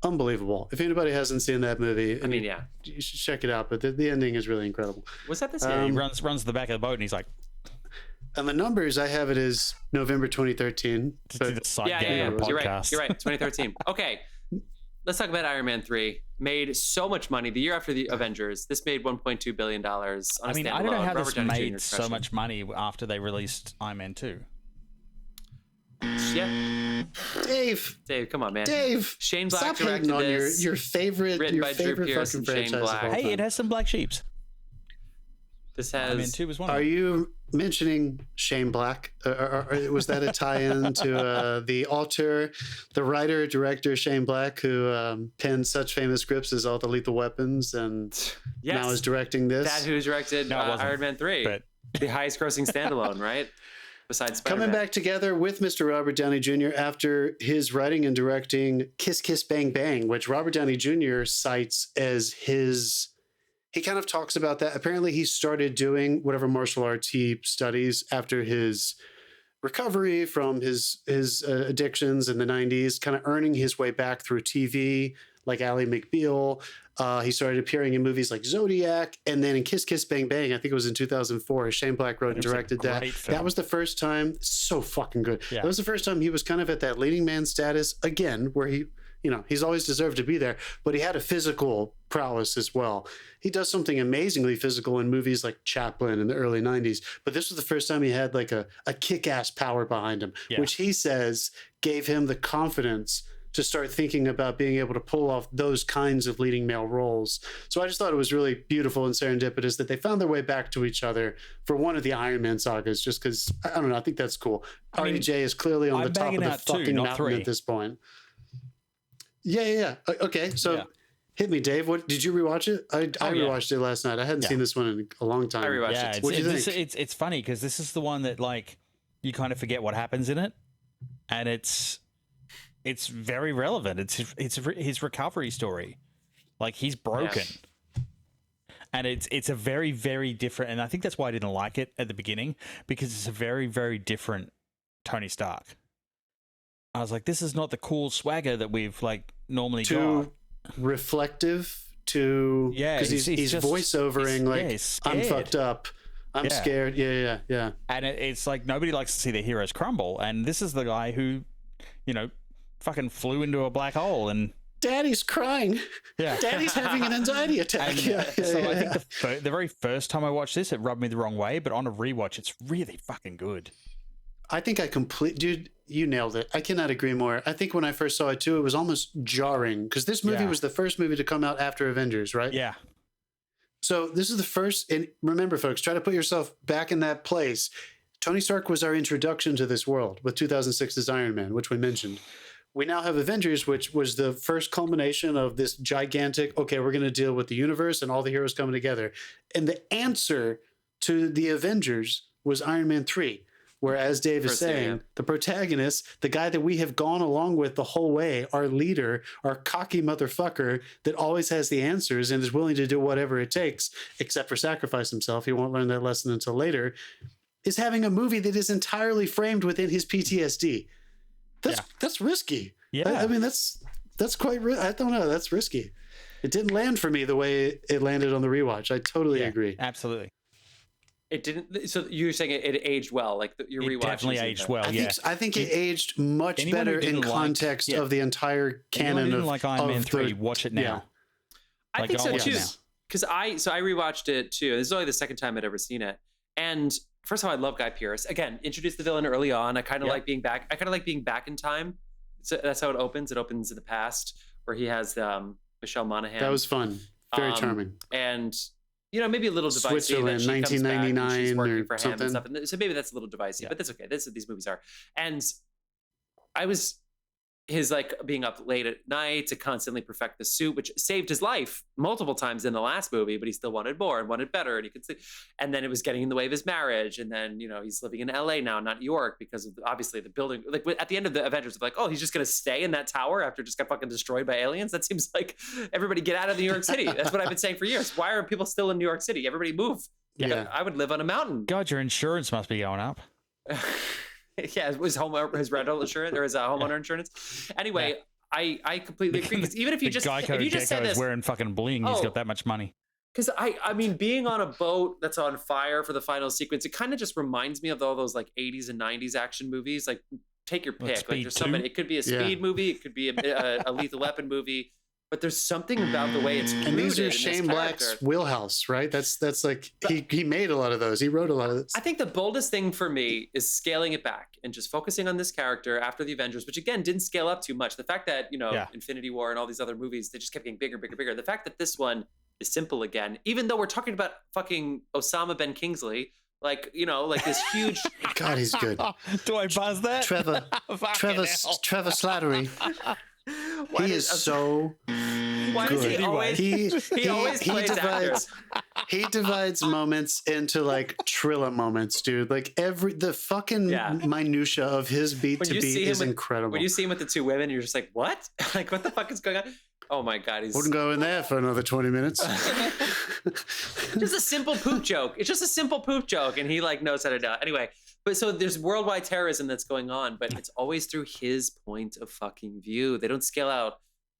unbelievable. If anybody hasn't seen that movie, I mean, yeah. you should check it out. But the ending is really incredible. Was that this Yeah, year? he runs to the back of the boat and he's like, And the numbers I have it is November 2013. to do the side Yeah, gag yeah, on yeah. a You're right. podcast. You're right. 2013. Okay. Let's talk about Iron Man 3. Made so much money the year after the Avengers. This made $1.2 billion on a I mean, standalone. I don't know how Robert this Downey Jr. made so crushing much money after they released Iron Man 2. it. Yeah. Dave, Come on, man. Dave, Shane Black stop directed hating on this. your favorite written your by Drew favorite Pearce fucking and Shane franchise. Black. Of all Hey, time. it has some black sheeps. This Iron Man has 2 was one of Are them. you mentioning Shane Black? Or was that a tie-in to the author, the writer, director Shane Black, who penned such famous scripts as all the Lethal Weapons and yes, now is directing this? that who directed No, it wasn't, Iron Man 3, but- the highest-grossing standalone, right? Besides Spider-Man. Coming back together with Mr. Robert Downey Jr. after his writing and directing Kiss Kiss Bang Bang, which Robert Downey Jr. cites as his. He kind of talks about that. Apparently, he started doing whatever martial arts he studies after his recovery from his addictions in the 90s, kind of earning his way back through TV, like Ally McBeal. He started appearing in movies like Zodiac, and then in Kiss Kiss Bang Bang, I think it was in 2004, Shane Black wrote and It was a directed that. great film. That was the first time, so fucking good. Yeah. That was the first time he was kind of at that leading man status again, where he, he's always deserved to be there, but he had a physical prowess as well. He does something amazingly physical in movies like Chaplin in the early 90s, but this was the first time he had like a kick-ass power behind him, Yeah. which he says gave him the confidence to start thinking about being able to pull off those kinds of leading male roles. So I just thought it was really beautiful and serendipitous that they found their way back to each other for one of the Iron Man sagas, just because, I don't know, I think that's cool. I mean, RDJ is clearly on the I'm top of banging the out two, fucking not mountain three. at this point. Yeah. Okay, so Yeah. hit me, Dave. What did you rewatch it? I Oh, yeah. rewatched it last night. I hadn't Yeah. seen this one in a long time. I rewatched Yeah, it. What'd you it's funny because this is the one that like you kind of forget what happens in it, and it's very relevant. It's his recovery story. Like he's broken, and it's a very very different. And I think that's why I didn't like it at the beginning, because it's a very very different Tony Stark. I was like, this is not the cool swagger that we've like normally got. Too reflective. Too because he's just voiceovering like he's I'm scared. fucked up. I'm Yeah. scared. Yeah. And it's like nobody likes to see their heroes crumble. And this is the guy who, fucking flew into a black hole. And Daddy's crying. yeah, Daddy's having an anxiety attack. And Yeah. so I think the very first time I watched this, it rubbed me the wrong way. But on a rewatch, it's really fucking good. I think dude, you nailed it. I cannot agree more. I think when I first saw it too, it was almost jarring because this movie Yeah. was the first movie to come out after Avengers, right? Yeah, So this is the first, and remember, folks, try to put yourself back in that place. Tony Stark was our introduction to this world with 2006's Iron Man, which we mentioned. We now have Avengers, which was the first culmination of this gigantic, okay, we're going to deal with the universe and all the heroes coming together. And the answer to the Avengers was Iron Man 3. Where, as Dave is First year, saying, yeah. the protagonist, the guy that we have gone along with the whole way, our leader, our cocky motherfucker that always has the answers and is willing to do whatever it takes, except for sacrifice himself, he won't learn that lesson until later, is having a movie that is entirely framed within his PTSD. That's risky. Yeah. I mean, that's quite, I don't know, that's risky. It didn't land for me the way it landed on the rewatch. I totally agree. absolutely. It didn't. So you're saying it aged well, like your It rewatch definitely aged well. I think it aged much Anyone who better in didn't like- context yeah. of the entire Anyone canon who didn't of like Iron Man of 3, the- watch it now. yeah. I Like, think I'll so watch it too. now. Because I rewatched it too. This is only the second time I'd ever seen it. And first of all, I love Guy Pearce. Again, introduced the villain early on. I kind of like being back. I kind of like being back in time. So that's how it opens. It opens in the past where he has Michelle Monaghan. That was fun. Very charming. And maybe a little divisive. Switzerland, that she comes back and she's 1999 working or for him something. and stuff. And so maybe that's a little divisive, but that's okay. That's what these movies are. And I was his like being up late at night to constantly perfect the suit, which saved his life multiple times in the last movie, but he still wanted more and wanted better, and he could see. And then it was getting in the way of his marriage, and then he's living in LA now, not New York, because of obviously the building. Like at the end of the Avengers, like, oh, he's just gonna stay in that tower after it just got fucking destroyed by aliens. That seems like everybody get out of New York City. That's what I've been saying for years. Why are people still in New York City? Everybody move. Yeah, I would live on a mountain. God, your insurance must be going up. Yeah, his rental insurance or his homeowner insurance. Anyway, I completely agree. Because even if you just said this, wearing fucking bling, he's got that much money. Because I mean, being on a boat that's on fire for the final sequence, it kind of just reminds me of all those like 80s and 90s action movies. Like, take your pick. Like, there's somebody. It could be a speed movie. It could be a Lethal Weapon movie. But there's something about the way it's rooted. And these are Shane Black's wheelhouse, right? That's like he made a lot of those. He wrote a lot of this. I think the boldest thing for me is scaling it back and just focusing on this character after the Avengers, which again didn't scale up too much. The fact that Infinity War and all these other movies, they just kept getting bigger, bigger, bigger. The fact that this one is simple again, even though we're talking about fucking Osama Ben Kingsley, like like this huge. God, he's good. Do I buzz that? Trevor Slattery. He is so good. He divides moments into like Trilla moments, dude. Like the fucking minutia of his beat to beat is incredible. When you see him with the two women, you're just like, what? Like, what the fuck is going on? Oh my God, wouldn't go in there for another 20 minutes. Just a simple poop joke. It's just a simple poop joke, and he like knows how to do it. Anyway. But so there's worldwide terrorism that's going on, but it's always through his point of fucking view. They don't scale out,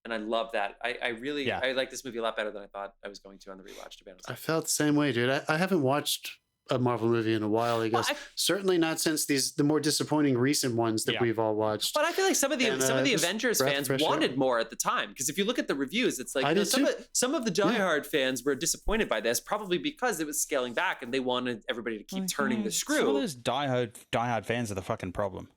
and I love that. I really I like this movie a lot better than I thought I was going to on the rewatch, to be honest. I felt the same way, dude. I haven't watched a Marvel movie in a while, I guess. Well, certainly not since the more disappointing recent ones that we've all watched. But I feel like some of the Avengers fans wanted more at the time, because if you look at the reviews, it's like some of the diehard fans were disappointed by this, probably because it was scaling back and they wanted everybody to keep turning the screw. Some of those diehard fans are the fucking problem.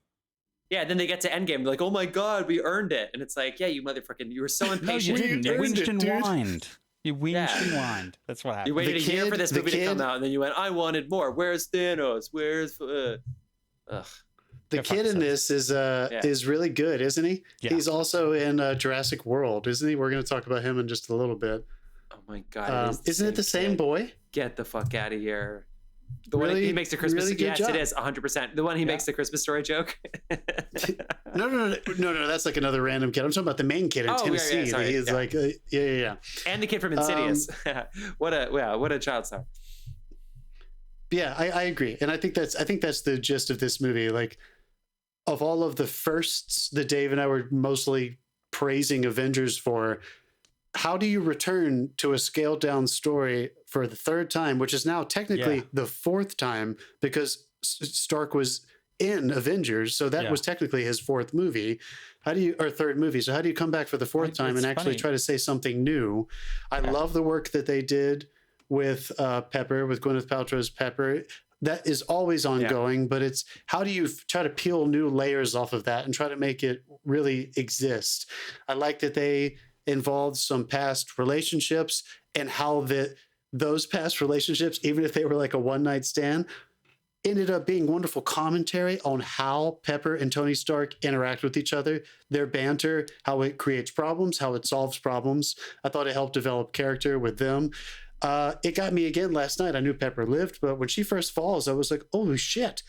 Yeah, then they get to Endgame, they're like, oh my God, we earned it. And it's like, yeah, you motherfucking, you were so impatient. No, you didn't. You whinged and whined. You whinged and whined. That's what happened. You waited a year for this movie to come out, and then you went, I wanted more. Where's Thanos? Where's... The kid in this is really good, isn't he? Yeah. He's also in Jurassic World, isn't he? We're going to talk about him in just a little bit. Oh my God. Isn't it the same boy? Get the fuck out of here. The one he makes the Christmas joke. Yes, it is 100%. The one he makes the Christmas story joke. No. That's like another random kid. I'm talking about the main kid in Tennessee. He's like, yeah. And the kid from Insidious. What a child star. Yeah, I agree, and I think that's the gist of this movie. Like, of all of the firsts that Dave and I were mostly praising Avengers for, how do you return to a scaled down story for the third time, which is now technically the fourth time, because Stark was in Avengers, so that was technically his fourth movie. Third movie. So how do you come back for the fourth time and actually try to say something new? I love the work that they did with Pepper, with Gwyneth Paltrow's Pepper. That is always ongoing, but it's how do you try to peel new layers off of that and try to make it really exist? I like that they involved some past relationships and how those past relationships, even if they were like a one-night stand, ended up being wonderful commentary on how Pepper and Tony Stark interact with each other, their banter, how it creates problems, how it solves problems. I thought it helped develop character with them. It got me again last night. I knew Pepper lived, but when she first falls, I was like, "Oh shit!"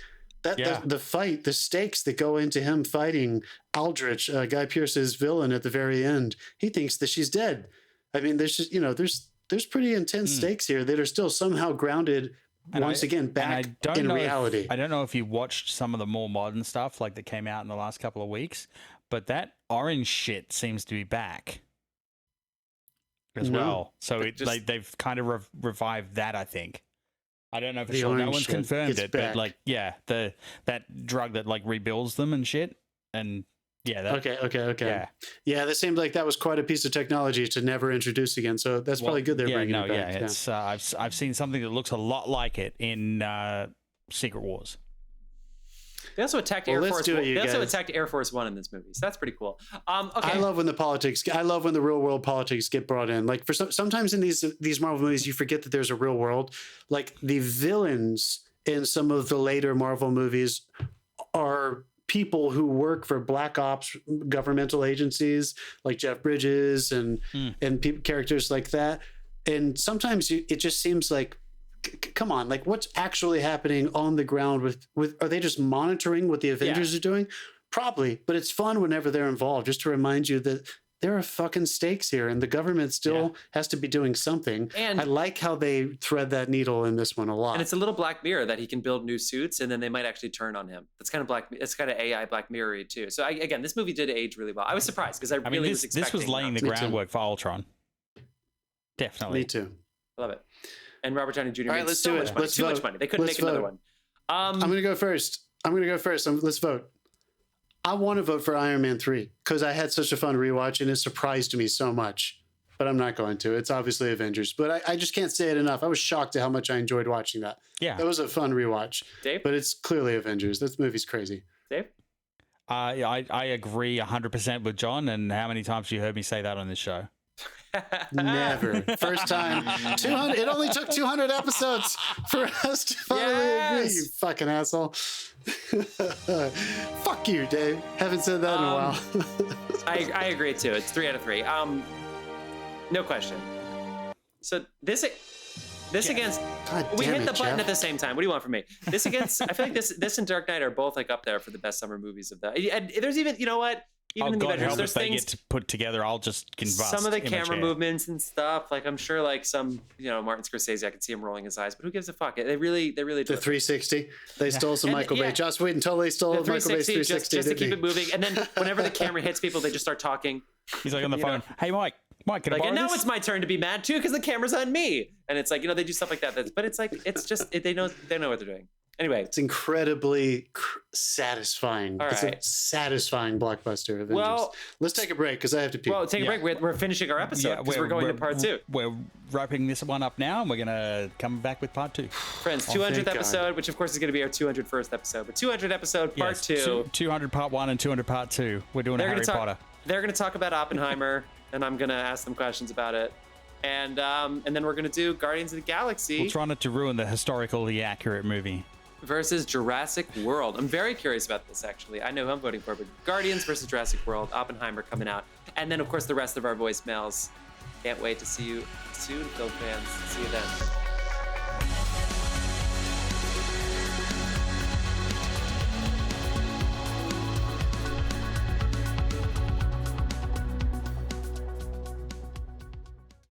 The fight, the stakes that go into him fighting Aldrich, Guy Pearce's villain at the very end. He thinks that she's dead. I mean, there's just there's pretty intense stakes here that are still somehow grounded again back in reality. I don't know if you watched some of the more modern stuff like that came out in the last couple of weeks, but that orange shit seems to be back as well. So they've kind of revived that, I think. I don't know for sure. No one's confirmed it, but like, that drug that like rebuilds them and shit. And okay. Yeah, that seemed like that was quite a piece of technology to never introduce again. So that's probably good they're bringing it back. It's I've seen something that looks a lot like it in Secret Wars. They also attacked Air Force. They also attacked Air Force One in this movie, so that's pretty cool. Okay. I love when the real world politics get brought in. Like sometimes in these Marvel movies, you forget that there's a real world. Like the villains in some of the later Marvel movies are people who work for black ops governmental agencies like Jeff Bridges and characters like that. And sometimes it just seems like, come on, like what's actually happening on the ground with are they just monitoring what the Avengers are doing? Probably, but it's fun whenever they're involved, just to remind you that there are fucking stakes here and the government still has to be doing something. And I like how they thread that needle in this one a lot. And it's a little Black Mirror that he can build new suits and then they might actually turn on him. It's kind of AI Black Mirror too. So again, this movie did age really well. I was surprised because I really was expecting. This was laying the groundwork for Ultron. Definitely. Me too. Love it. And Robert Downey Jr. All right, let's do it. Let's vote. Too much money. They couldn't make another one. I'm going to go first. Let's vote. I want to vote for Iron Man 3 because I had such a fun rewatch and it surprised me so much. But I'm not going to. It's obviously Avengers. But I just can't say it enough. I was shocked at how much I enjoyed watching that. Yeah. That was a fun rewatch. Dave? But it's clearly Avengers. This movie's crazy. Dave? I agree 100% with John. And how many times you heard me say that on this show? Never. First time. 200. It only took 200 episodes for us to finally agree, you fucking asshole. Fuck you, Dave. Haven't said that in a while. I agree too. It's 3 out of 3. No question. So this against we hit the button at the same time. What do you want from me? This against I feel like this and Dark Knight are both like up there for the best summer movies of the. And there's even, you know what? Even in the Avengers, there's things they get to put together. I'll just combust. Some of the camera movements and stuff. Like I'm sure, like some, Martin Scorsese, I could see him rolling his eyes, but who gives a fuck? They really. The 360. They stole some Michael Bay. Joss Whedon totally stole Michael Bay's 360 just to keep it moving. And then whenever the camera hits people, they just start talking. He's like on the phone. Hey, Mike, can I borrow and now this? it's my turn to be mad too because the camera's on me. And it's like they do stuff like that. But it's like it's just they know what they're doing. Anyway, it's incredibly satisfying. All right. It's a satisfying blockbuster. Avengers. Well, let's take a break because I have to pee. Well, take a break. We're finishing our episode because we're going to part 2. We're wrapping this one up now, and we're gonna come back with part 2. Friends, 200th episode, which of course is going to be our 201st episode, but 200th episode, part 2. 200 part 1 and 200 part 2. We're doing a Harry Potter. They're going to talk about Oppenheimer, and I'm going to ask them questions about it. And then we're going to do Guardians of the Galaxy. We'll try not to ruin the historically accurate movie. Versus Jurassic World. I'm very curious about this, actually. I know who I'm voting for, but Guardians versus Jurassic World, Oppenheimer coming out. And then, of course, the rest of our voicemails. Can't wait to see you soon, film fans. See you then.